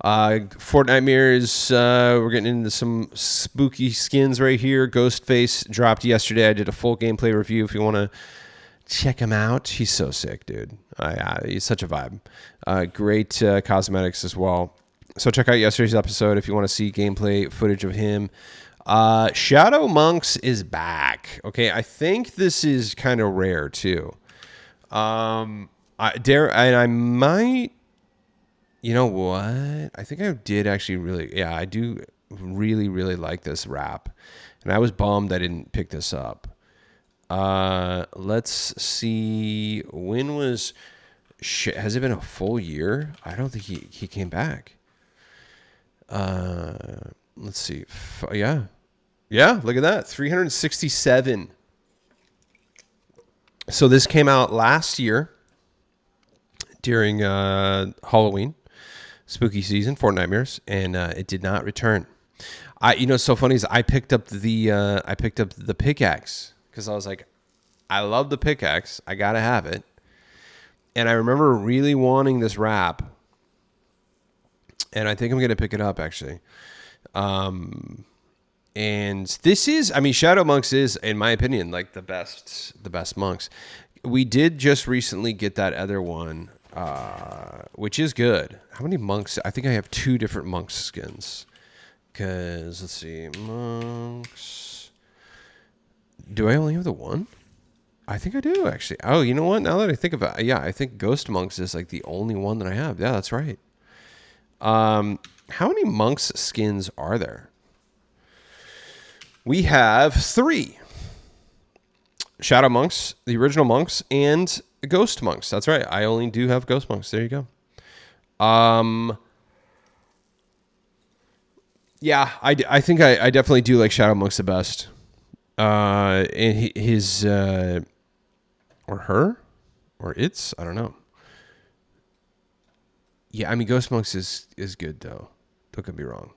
FORTNITEMARES, we're getting into some spooky skins right here. Ghostface dropped yesterday. I did a full gameplay review if you want to check him out. He's so sick, dude. He's such a vibe. Great cosmetics as well. So check out yesterday's episode if you want to see gameplay footage of him. Shadow Monks is back. Okay, I think this is kind of rare too. I might. You know what? I think I did actually really. Yeah, I do really, really like this wrap, and I was bummed I didn't pick this up. Let's see. When was? Has it been a full year? I don't think he came back. Let's see. Yeah. Look at that. 367. So this came out last year during Halloween, spooky season, FORTNITEMARES, and it did not return. So funny is I picked up the pickaxe because I was like, I love the pickaxe. I gotta have it. And I remember really wanting this wrap, and I think I'm gonna pick it up actually. And this is, Shadow Monks is, in my opinion, like the best monks. We did just recently get that other one, which is good. How many monks? I think I have 2 different monks skins. Because, let's see, monks. Do I only have the one? I think I do, actually. Oh, you know what? Now that I think about it, yeah, I think Ghost Monks is like the only one that I have. Yeah, that's right. How many monks skins are there? We have 3. Shadow Monks, the original monks, and Ghost Monks. That's right. I only do have Ghost Monks. There you go. Yeah, I think I definitely do like Shadow Monks the best. And his or her or its, I don't know. Yeah, Ghost Monks is good though. Don't get me wrong.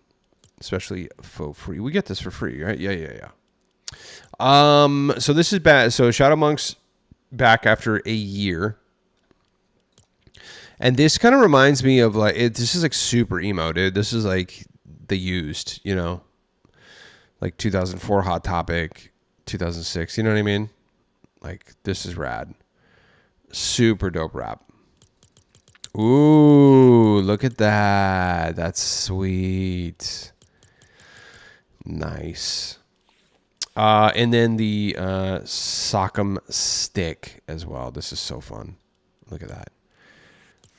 Especially for free. We get this for free, right? Yeah. So this is bad. So Shadow Monks back after a year. And this kind of reminds me of this is like super emo, dude. This is like the used, like 2004 Hot Topic, 2006. You know what I mean? Like, this is rad. Super dope rap. Ooh, look at that. That's sweet. Nice. And then the Sock'em stick as well. This is so fun. Look at that.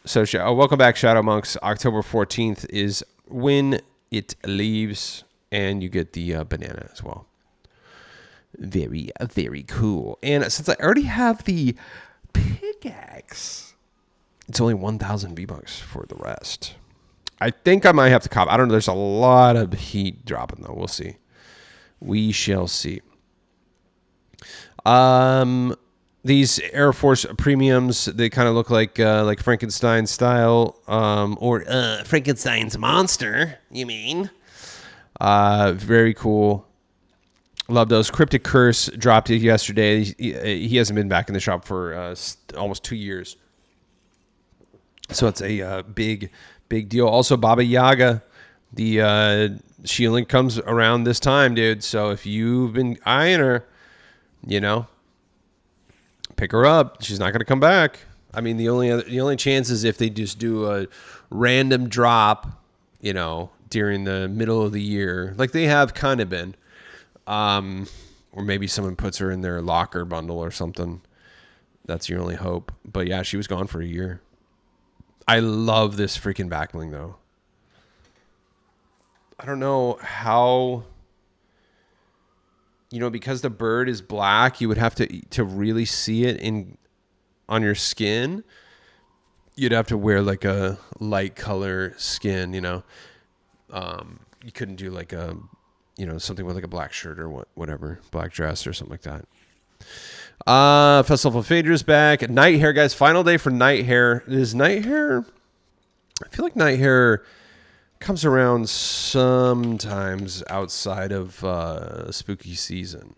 So, welcome back, Shadow Monks. October 14th is when it leaves, and you get the banana as well. Very, very cool. And since I already have the pickaxe, it's only 1,000 V-Bucks for the rest. I think I might have to cop. I don't know. There's a lot of heat dropping though. We'll see. We shall see. These Air Force premiums, they kind of look like Frankenstein style, or Frankenstein's monster. You mean? Very cool. Love those. Cryptic Curse dropped it yesterday. He hasn't been back in the shop for almost 2 years. So it's a big deal. Also, Baba Yaga, the shielding comes around this time, dude. So if you've been eyeing her, pick her up. She's not going to come back. I mean, the only chance is if they just do a random drop, during the middle of the year, like they have kind of been, or maybe someone puts her in their locker bundle or something. That's your only hope. But yeah, she was gone for a year. I love this freaking backbling though. I don't know how, because the bird is black, you would have to really see it on your skin. You'd have to wear like a light color skin, you couldn't do like a, something with like a black shirt or whatever, black dress or something like that. Festival of Phaedra's back. Night Hair, guys. Final day for Night Hair. Is Night Hair? I feel like Night Hair comes around sometimes outside of spooky season.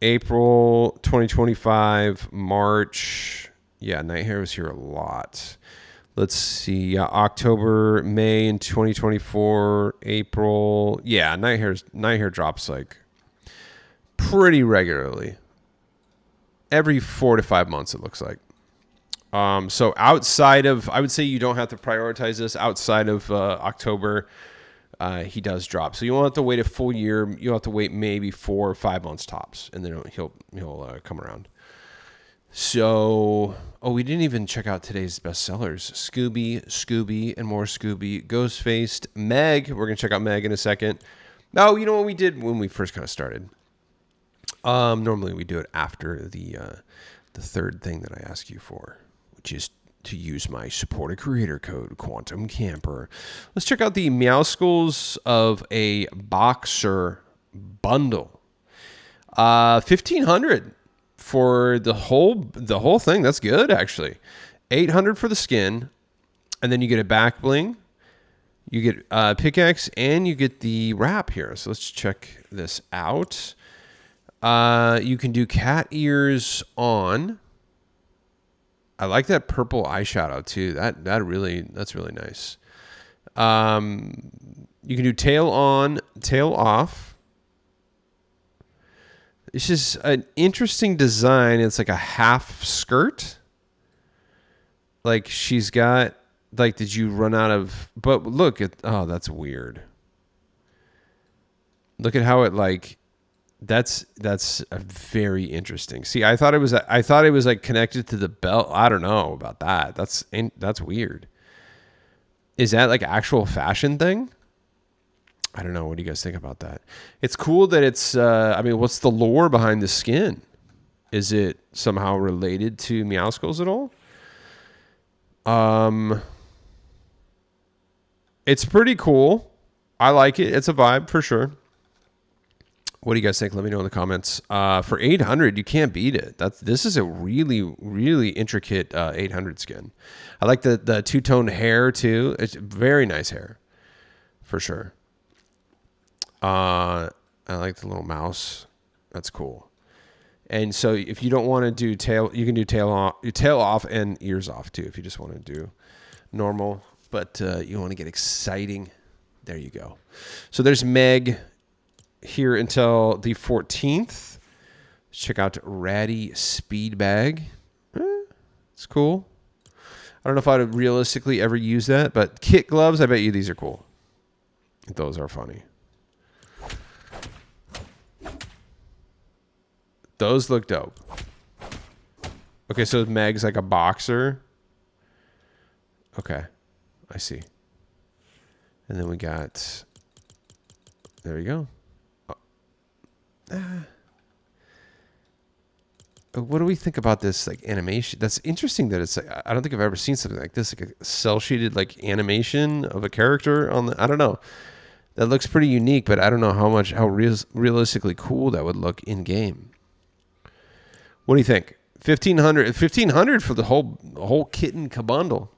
April 2025, March. Yeah, Night Hair was here a lot. Let's see. October, May in 2024, April. Yeah, Night Hair drops like pretty regularly. Every 4 to 5 months, it looks like. So outside of, I would say you don't have to prioritize this outside of October. He does drop. So you won't have to wait a full year. You'll have to wait maybe 4 or 5 months tops, and then he'll come around. So, we didn't even check out today's bestsellers. Scooby, and more Scooby. Ghostfaced, Meg. We're going to check out Meg in a second. No, you know what we did when we first kind of started? Normally we do it after the third thing that I ask you for, which is to use my supporter creator code, Quantum Camper. Let's check out the Meow Schools of a Boxer bundle. 1,500 for the whole thing. That's good, actually. 800 for the skin, and then you get a back bling, you get pickaxe, and you get the wrap here. So let's check this out. You can do cat ears on. I like that purple eyeshadow too. That's really nice. You can do tail on, tail off. It's just an interesting design. It's like a half skirt. Like she's got, like, did you run out of, but look at, that's weird. Look at how it like, that's a very interesting. See, I thought it was like connected to the belt. I don't know about that. That's weird. Is that like actual fashion thing? I don't know. What do you guys think about that? It's cool that it's, what's the lore behind the skin? Is it somehow related to Meowskulls at all? It's pretty cool. I like it. It's a vibe for sure. What do you guys think? Let me know in the comments. For 800, you can't beat it. This is a really, really intricate 800 skin. I like the two-tone hair too. It's very nice hair, for sure. I like the little mouse. That's cool. And so if you don't want to do tail, you can do tail off and ears off too. If you just want to do normal, but you want to get exciting, there you go. So there's Meg here until the 14th. Check out Ratty Speed Bag. It's cool. I don't know if I'd realistically ever use that, but kit gloves, I bet you these are cool. Those are funny. Those look dope. Okay, so Meg's like a boxer. Okay, I see. And then we got, there you go. what do we think about this like animation? That's interesting that it's like, I don't think I've ever seen something like this, like a cell shaded like animation of a character on the, I don't know. That looks pretty unique, but I don't know how realistically cool that would look in game. What do you think? 1500 for the whole kit and kabundle.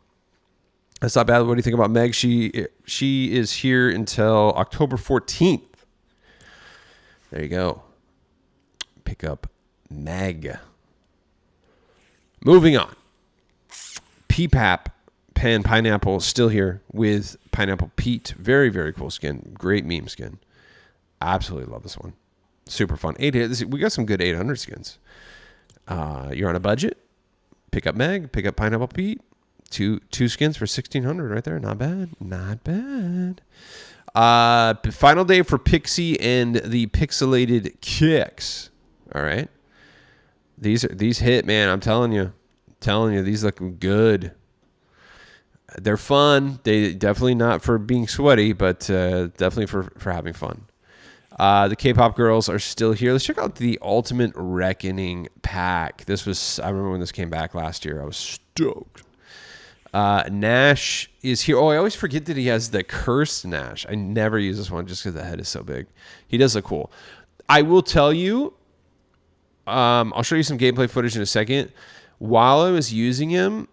That's not bad. What do you think about Meg? She is here until October 14th. There you go. Pick up Meg. Moving on. PPAP Pan Pineapple still here with Pineapple Pete. Very, very cool skin. Great meme skin. Absolutely love this one. Super fun. We got some good 800 skins. You're on a budget. Pick up Meg. Pick up Pineapple Pete. Two skins for 1,600 right there. Not bad. Not bad. Final day for Pixie and the Pixelated Kicks. All right. These hit, man. I'm telling you. These look good. They're fun. They definitely not for being sweaty, but definitely for having fun. The K-pop girls are still here. Let's check out the Ultimate Reckoning pack. I remember when this came back last year. I was stoked. Nash is here. Oh, I always forget that he has the cursed Nash. I never use this one just because the head is so big. He does look cool. I will tell you, I'll show you some gameplay footage in a second. While I was using him,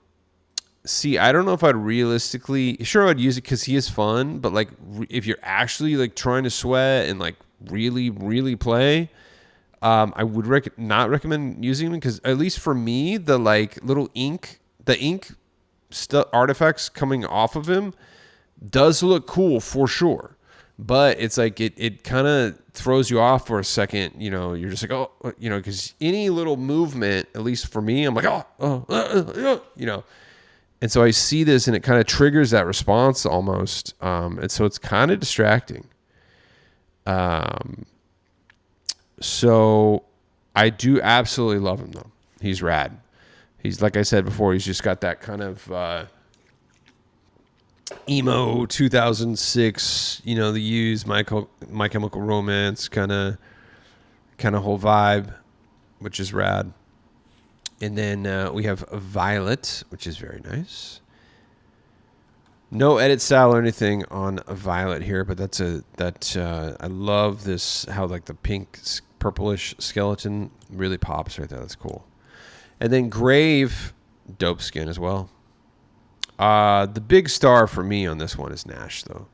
I don't know if I'd realistically, sure I'd use it because he is fun, but like if you're actually like trying to sweat and like really, really play, I would not recommend using him because at least for me, the like little ink artifacts coming off of him does look cool for sure. But it's like it kind of throws you off for a second. You know, you're just like, oh, you know, because any little movement, at least for me, I'm like, you know. And so I see this and it kind of triggers that response almost. And so it's kind of distracting. So I do absolutely love him though. He's rad. He's, like I said before, he's just got that kind of emo 2006, you know, the used My Chemical Romance kind of whole vibe, which is rad. And then we have Violet, which is very nice. No edit style or anything on Violet here, but I love this, how like the pink purplish skeleton really pops right there. That's cool. And then Grave, dope skin as well. The big star for me on this one is Nash, though.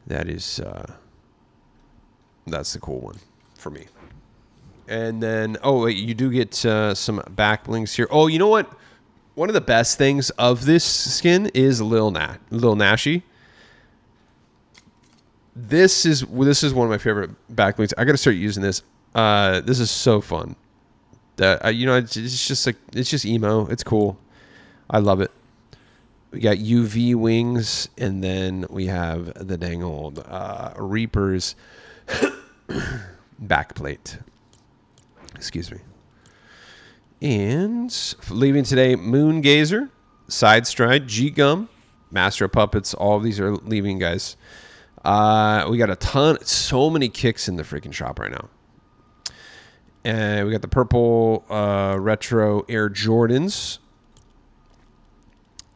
That's the cool one for me. And then, wait, you do get some back blings here. Oh, you know what? One of the best things of this skin is Lil Nashy. This is one of my favorite back blings. I got to start using this. This is so fun. It's just emo. It's cool. I love it. We got UV wings, and then we have the dang old Reaper's backplate. Excuse me. And leaving today, Moon Gazer, Side Stride, G-Gum, Master of Puppets. All of these are leaving, guys. We got so many kicks in the freaking shop right now. And we got the purple retro Air Jordans.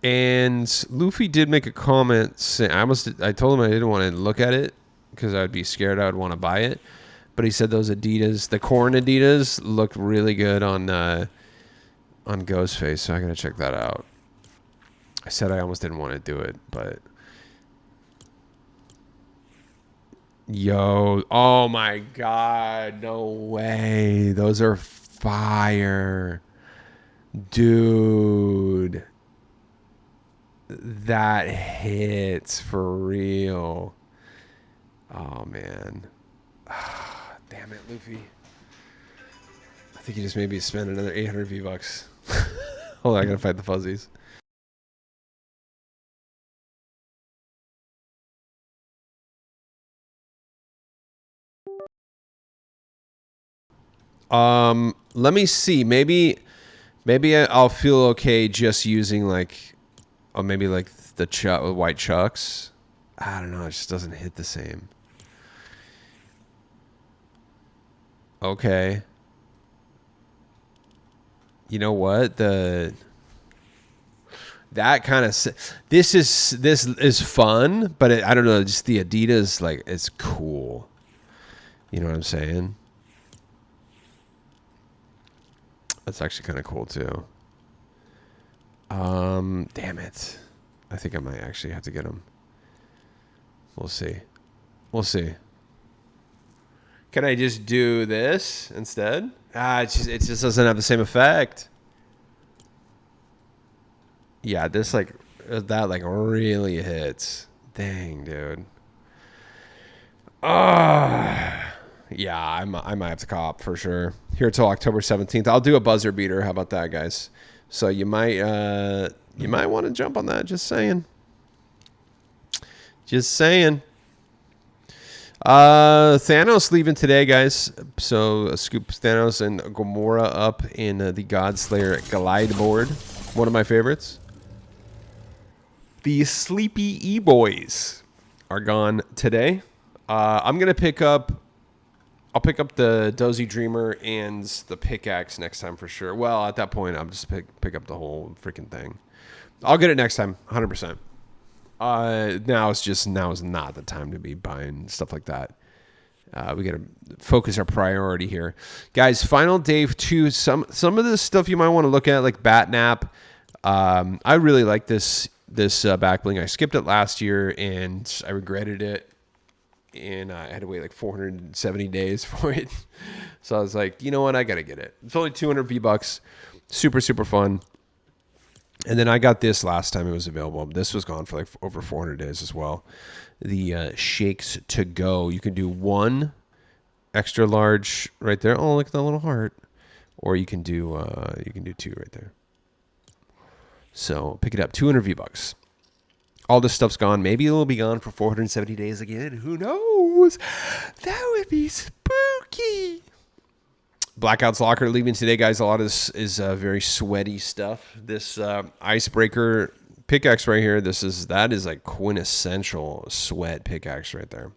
And Luffy did make a comment saying, I told him I didn't want to look at it because I'd be scared I would want to buy it. But he said those Adidas, the corn Adidas, looked really good on Ghostface, so I gotta check that out. I said I almost didn't want to do it, but yo, oh my god, no way, those are fire, dude. That hits for real. Oh man. Damn it, Luffy. I think he just made me spend another 800 V-Bucks. Hold on, I gotta fight the fuzzies. Let me see. Maybe I'll feel okay just using like, or maybe like the white chucks. I don't know. It just doesn't hit the same. Okay. You know what? That kind of this is fun, but I don't know. Just the Adidas, like, it's cool. You know what I'm saying? That's actually kind of cool too. Damn it. I think I might actually have to get them. We'll see. We'll see. Can I just do this instead? It just doesn't have the same effect. Yeah, this that really hits. Dang, dude. Yeah, I might have to cop for sure. Here till October 17th. I'll do a buzzer beater. How about that, guys? So you might want to jump on that. Just saying. Just saying. Thanos leaving today, guys. So Scoop Thanos and Gamora up in the Godslayer glide board. One of my favorites. The Sleepy E-Boys are gone today. I'm gonna pick up. I'll pick up the Dozy Dreamer and the pickaxe next time for sure. Well, at that point, I'll just pick up the whole freaking thing. I'll get it next time, 100%. Now is not the time to be buying stuff like that. We got to focus our priority here, guys. Final day 2. Some of the stuff you might want to look at, like Batnap. I really like this back bling. I skipped it last year and I regretted it. And I had to wait like 470 days for it. So I was like, you know what? I got to get it. It's only 200 V-Bucks. Super, super fun. And then I got this last time it was available. This was gone for like over 400 days as well. The shakes to go. You can do 1 extra large right there. Oh, look at that little heart. Or you can do 2 right there. So pick it up. 200 V-Bucks. All this stuff's gone. Maybe it'll be gone for 470 days again. Who knows? That would be spooky. Blackout's Locker leaving today, guys. A lot of this is very sweaty stuff. This icebreaker pickaxe right here. That is like quintessential sweat pickaxe right there.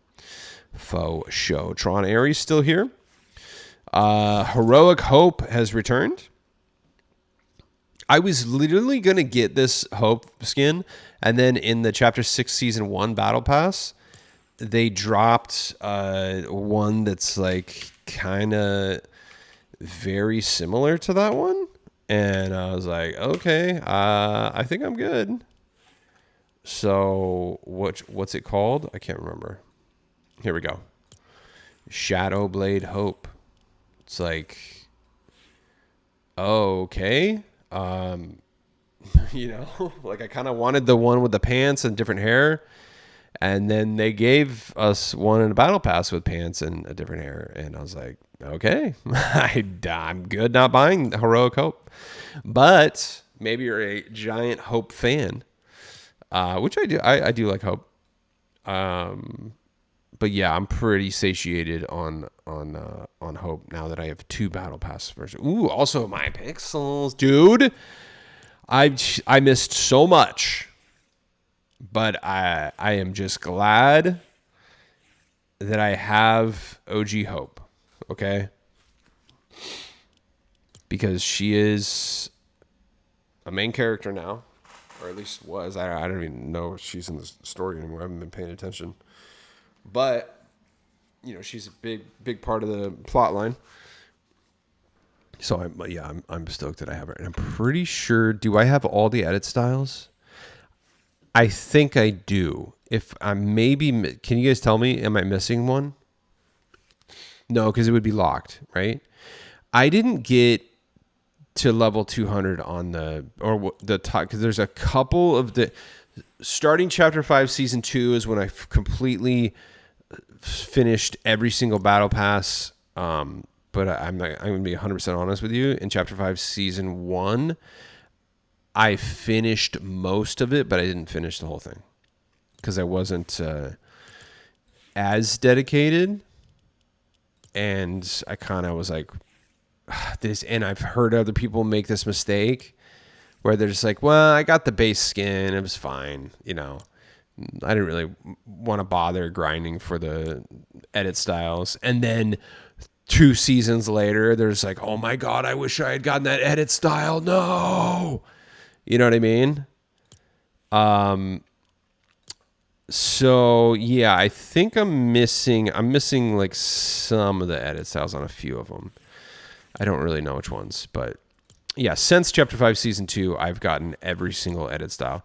Faux show. Tron Ares still here. Heroic Hope has returned. I was literally going to get this Hope skin, and then in the Chapter 6 Season 1 Battle Pass, they dropped one that's like kind of very similar to that one. And I was like, okay, I think I'm good. So what's it called? I can't remember. Here we go. Shadow Blade Hope. It's like, okay. You know, like I kind of wanted the one with the pants and different hair, and then they gave us one in a battle pass with pants and a different hair, and I was like, okay, I'm good not buying Heroic Hope, but maybe you're a giant Hope fan, which I do. I do like Hope, but yeah, I'm pretty satiated on Hope now that I have 2 battle pass versions. Ooh, also my pixels, dude. I missed so much, but I am just glad that I have OG Hope, okay? Because she is a main character now, or at least was. I don't even know if she's in the story anymore. I haven't been paying attention. But, you know, she's a big part of the plot line. So I'm stoked that I have her, and I'm pretty sure. Do I have all the edit styles? I think I do. If I'm can you guys tell me? Am I missing one? No, because it would be locked, right? I didn't get to level 200 on the top because there's a couple of the starting chapter 5 season 2 is when I completely finished every single battle pass. But I'm going to be 100% honest with you. In Chapter 5, Season 1, I finished most of it, but I didn't finish the whole thing. Because I wasn't as dedicated. And I kind of was like, this. And I've heard other people make this mistake. Where they're just like, well, I got the base skin. It was fine. You know. I didn't really want to bother grinding for the edit styles. And then 2 seasons later, there's like, oh my God, I wish I had gotten that edit style. No. You know what I mean? So yeah, I think I'm missing like some of the edit styles on a few of them. I don't really know which ones, but yeah, since Chapter 5, Season 2, I've gotten every single edit style.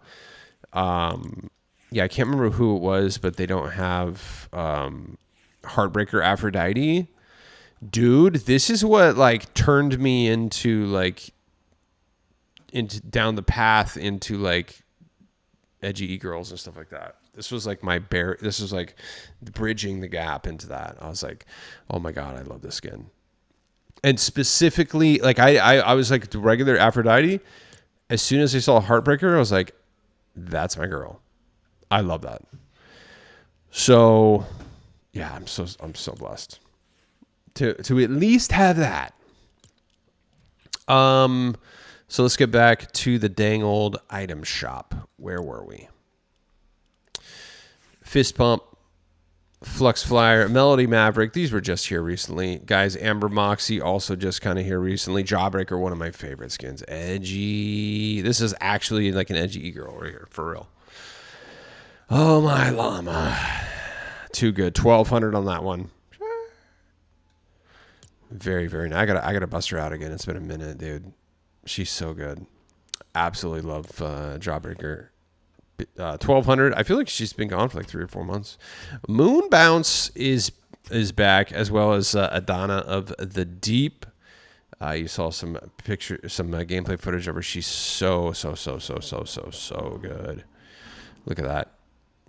Yeah, I can't remember who it was, but they don't have Heartbreaker Aphrodite. Dude, this is what like turned me into down the path into like edgy e-girls and stuff like that. This was like this was like bridging the gap into that. I was like, oh my God, I love this skin. And specifically, like I was like the regular Aphrodite. As soon as I saw Heartbreaker, I was like, that's my girl. I love that. So yeah, I'm so blessed to at least have that. So let's get back to the dang old item shop. Where were we? Fist Pump, Flux Flyer, Melody Maverick. These were just here recently. Guys, Amber Moxie also just kind of here recently. Jawbreaker, one of my favorite skins. Edgy. This is actually like an edgy e-girl right here, for real. Oh, my llama. Too good. 1,200 on that one. Very, very nice. I gotta bust her out again. It's been a minute, dude. She's so good. Absolutely love Jawbreaker. 1,200. I feel like she's been gone for like 3 or 4 months. Moon Bounce is back, as well as Adana of the Deep. You saw some gameplay footage of her. She's so good. Look at that.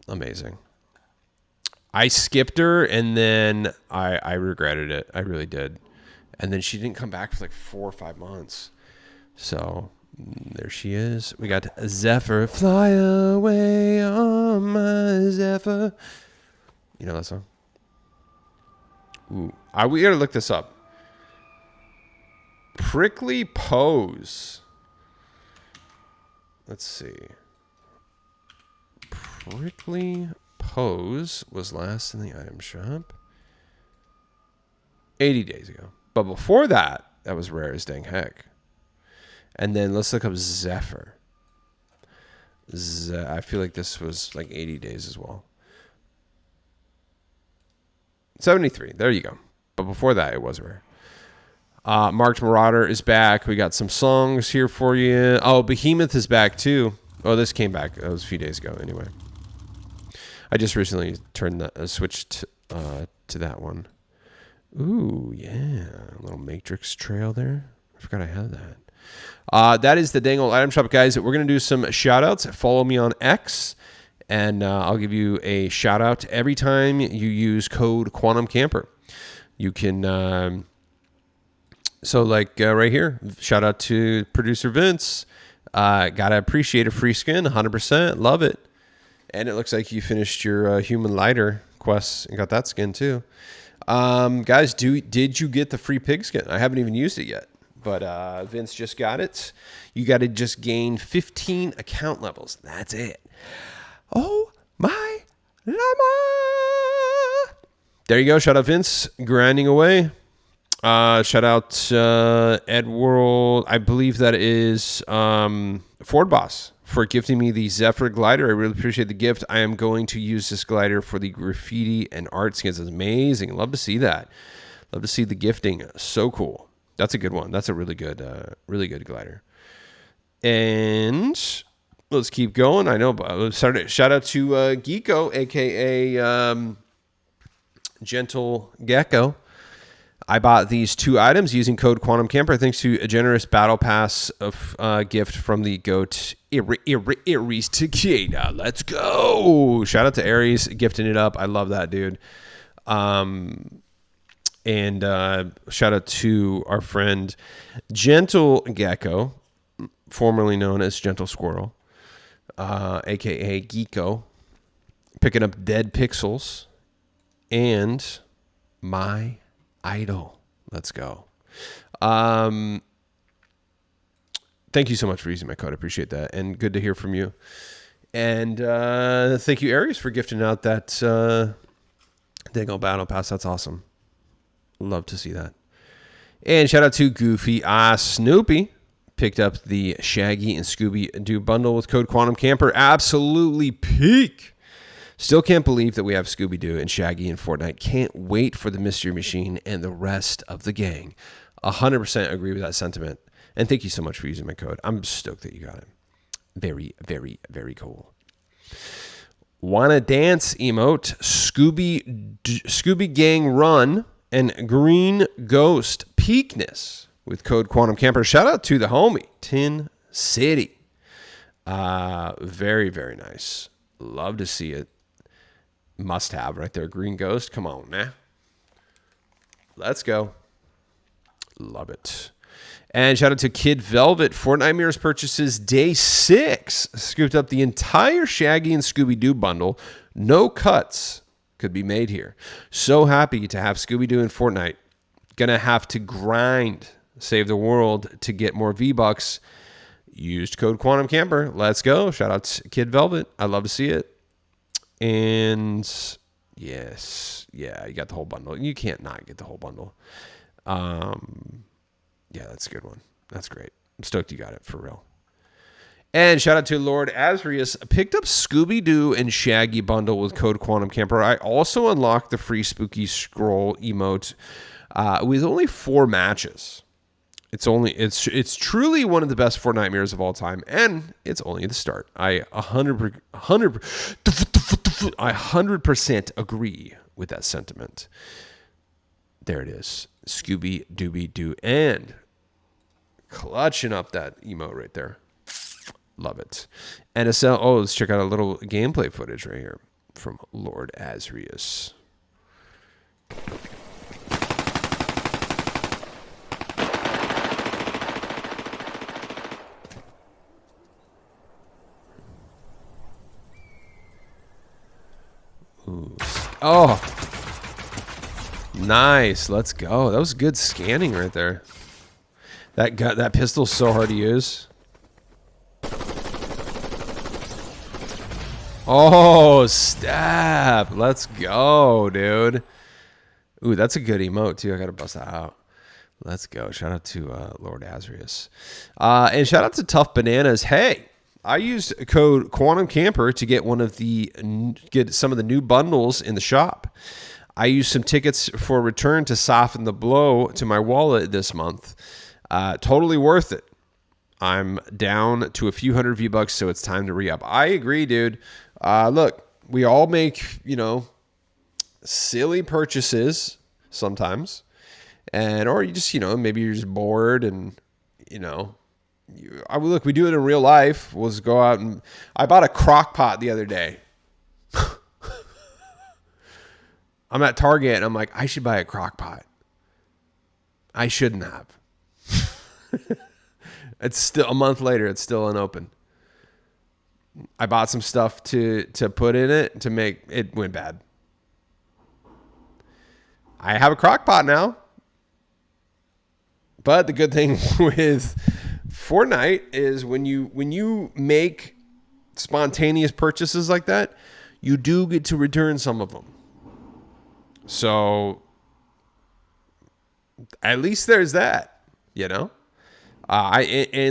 Amazing. I skipped her and then I regretted it. I really did. And then she didn't come back for like 4 or 5 months. So there she is. We got Zephyr. Fly away on my Zephyr. You know that song? Ooh. We got to look this up. Prickly Pose. Let's see. Prickly Pose was last in the item shop 80 days ago. But before that, that was rare as dang heck. And then let's look up Zephyr. I feel like this was like 80 days as well. 73. There you go. But before that, it was rare. Marked Marauder is back. We got some songs here for you. Oh, Behemoth is back too. Oh, this came back. That was a few days ago anyway. I just recently switched to that one. Ooh, yeah. A little Matrix trail there. I forgot I had that. That is the dang old item shop, guys. We're going to do some shout outs. Follow me on X, and I'll give you a shout out every time you use code Quantum Camper. You can, right here, shout out to producer Vince. Gotta appreciate a free skin, 100%. Love it. And it looks like you finished your human lighter quest and got that skin too. Guys, did you get the free pig skin? I haven't even used it yet. But Vince just got it. You got to just gain 15 account levels. That's it. Oh, my llama. There you go. Shout out Vince. Grinding away. Shout out Ed World. I believe that is Ford Boss for gifting me the Zephyr glider. I really appreciate the gift. I am going to use this glider for the graffiti and art skins. It's amazing. Love to see that. Love to see the gifting. So cool. That's a good one. That's a really good glider. And let's keep going. I know. Shout out to Geeko, aka Gentle Gecko. I bought these 2 items using code Quantum Camper thanks to a generous battle pass of gift from the goat Aries Takeda. Let's go. Shout out to Aries gifting it up. I love that, dude. And shout out to our friend Gentle Gecko, formerly known as Gentle Squirrel, a.k.a. Geeko, picking up Dead Pixels and my idol. Let's go. Thank you so much for using my code. I appreciate that. And good to hear from you. And thank you, Aries, for gifting out that Dangle Battle Pass. That's awesome. Love to see that. And shout out to Goofy Snoopy. Picked up the Shaggy and Scooby Doo bundle with code Quantum Camper. Absolutely peak. Still can't believe that we have Scooby Doo and Shaggy in Fortnite. Can't wait for the Mystery Machine and the rest of the gang. 100% agree with that sentiment. And thank you so much for using my code. I'm stoked that you got it. Very, very, very cool. Wanna Dance emote, Scooby Gang Run, and Green Ghost Peakness with code Quantum Camper. Shout out to the homie, Tin City. Very, very nice. Love to see it. Must have right there. Green Ghost. Come on, man. Let's go. Love it. And shout out to Kid Velvet. FORTNITEMARES purchases day 6. Scooped up the entire Shaggy and Scooby-Doo bundle. No cuts could be made here. So happy to have Scooby-Doo in Fortnite. Gonna have to grind, save the world to get more V-Bucks. Used code Quantum Camper. Let's go. Shout out to Kid Velvet. I love to see it. And yes, yeah, you got the whole bundle. You can't not get the whole bundle. Yeah, that's a good one. That's great. I'm stoked you got it, for real. And shout out to Lord Asrius. Picked up Scooby Doo and Shaggy bundle with code Quantum Camper. I also unlocked the free Spooky Scroll emote with only 4 matches. It's truly one of the best FORTNITEMARES of all time, and it's only the start. I 100% agree with that sentiment. There it is. Scooby Dooby Doo and clutching up that emote right there. Love it. NSL. Oh, let's check out a little gameplay footage right here from Lord Asrius. Ooh. Oh, nice. Let's go. That was good scanning right there. That pistol's so hard to use. Oh, stab. Let's go, dude. Ooh, that's a good emote, too. I got to bust that out. Let's go. Shout out to Lord Asrius. And shout out to Tough Bananas. Hey, I used code Quantum Camper to get some of the new bundles in the shop. I used some tickets for return to soften the blow to my wallet this month. Totally worth it. I'm down to a few hundred V-Bucks, so it's time to re-up. I agree, dude. Look, we all make, silly purchases sometimes. Or you just, maybe you're just bored and, look, we do it in real life. We'll just go out and I bought a crock pot the other day. I'm at Target and I'm like, I should buy a crock pot. I shouldn't have. It's still a month later. It's still unopened. I bought some stuff to put in it to make it went bad. I have a crock pot now. But the good thing with Fortnite is when you make spontaneous purchases like that, you do get to return some of them. So at least there's that, and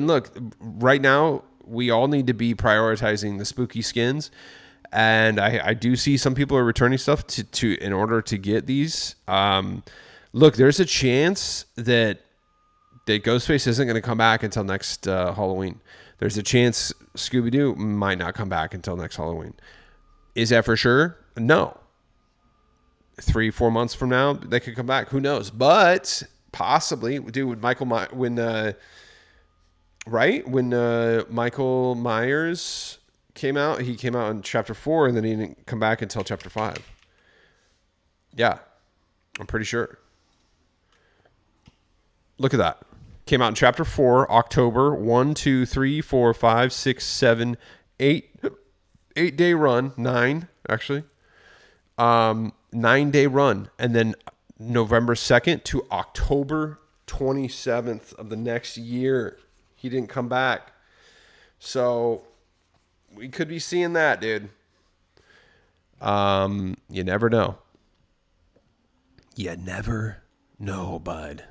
look, right now we all need to be prioritizing the spooky skins, and I do see some people are returning stuff to in order to get these. Look, there's a chance that Ghostface isn't going to come back until next Halloween. There's a chance Scooby-Doo might not come back until next Halloween. Is that for sure? No. 3-4 months from now, they could come back. Who knows? But possibly, dude, when Michael Myers came out, he came out in chapter 4, and then he didn't come back until chapter 5. Yeah, I'm pretty sure. Look at that. Came out in chapter 4, October, 1, 2, 3, 4, 5, 6, 7, 8. 8-day run, 9, actually. 9-day run. And then November 2nd to October 27th of the next year, he didn't come back. So we could be seeing that, dude. You never know. You never No, bud.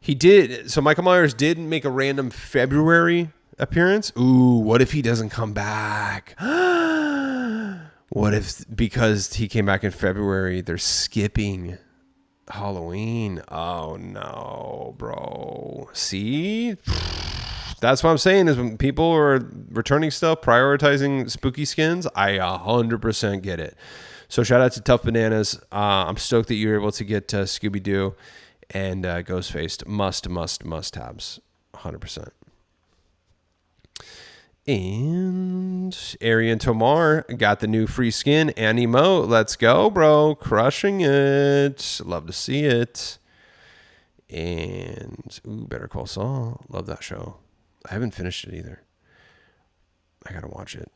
He did. So Michael Myers did make a random February appearance. Ooh, what if he doesn't come back? What if, because he came back in February, they're skipping Halloween? Oh no, bro. See? That's what I'm saying is when people are returning stuff, prioritizing spooky skins, I 100% get it. So shout out to Tough Bananas. I'm stoked that you were able to get Scooby Doo and Ghostface. Must haves. 100%. And Arian Tomar got the new free skin and emote. Let's go, bro. Crushing it. Love to see it. And, ooh, Better Call Saul. Love that show. I haven't finished it either. I got to watch it.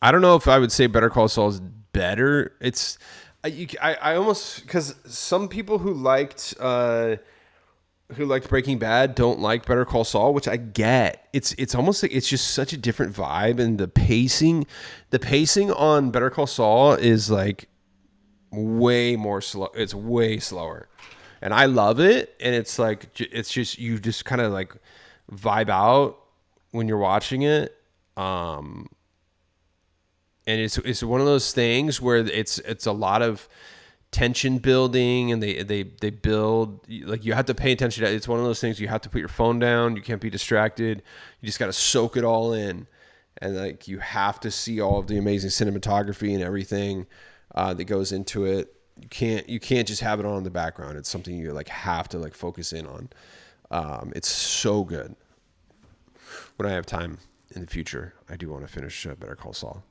I don't know if I would say Better Call Saul is better. It's, I almost, because some people who liked Breaking Bad don't like Better Call Saul, which I get. It's almost like it's just such a different vibe, and the pacing on Better Call Saul is like way more slow. It's way slower, and I love it. And it's like it's just you just kind of like vibe out when you're watching it. And it's one of those things where it's a lot of tension building, and they build, like, you have to pay attention to it. It's one of those things you have to put your phone down. You can't be distracted. You just got to soak it all in, and like you have to see all of the amazing cinematography and everything that goes into it. You can't just have it on in the background. It's something you like have to like focus in on. It's so good. When I have time in the future, I do want to finish Better Call Saul.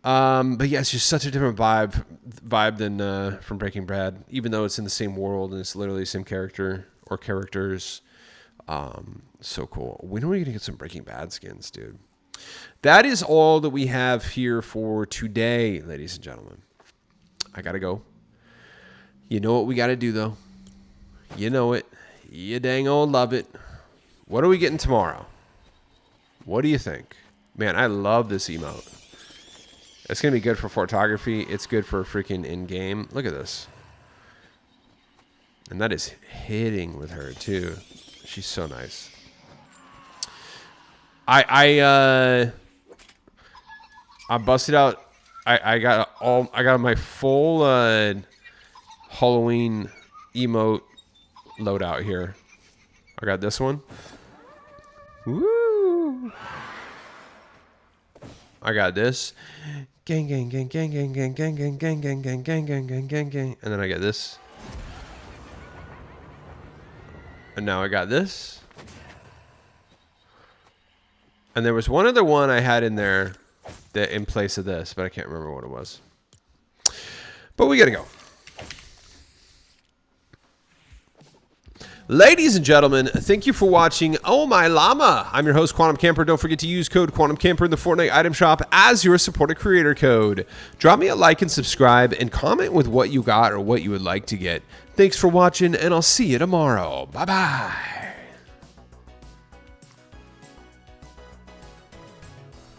But yeah, it's just such a different vibe than from Breaking Bad, even though it's in the same world and it's literally the same character or characters. So cool. When are we going to get some Breaking Bad skins, dude? That is all that we have here for today, ladies and gentlemen. I got to go. You know what we got to do, though? You know it. You dang old love it. What are we getting tomorrow? What do you think? Man, I love this emote. It's going to be good for photography. It's good for freaking in-game. Look at this. And that is hitting with her, too. She's so nice. I busted out. I got my full Halloween emote loadout here. I got this one. Woo! I got this. Gang, gang, gang, gang, gang, gang, gang, gang, gang, gang, gang, gang, gang, gang, gang, gang. And then I got this. And now I got this. And there was one other one I had in there that in place of this, but I can't remember what it was. But we gotta go. Ladies and gentlemen, thank you for watching Oh My Llama. I'm your host, Quantum Camper. Don't forget to use code Quantum Camper in the Fortnite item shop as your supported creator code. Drop me a like and subscribe and comment with what you got or what you would like to get. Thanks for watching, and I'll see you tomorrow. Bye-bye.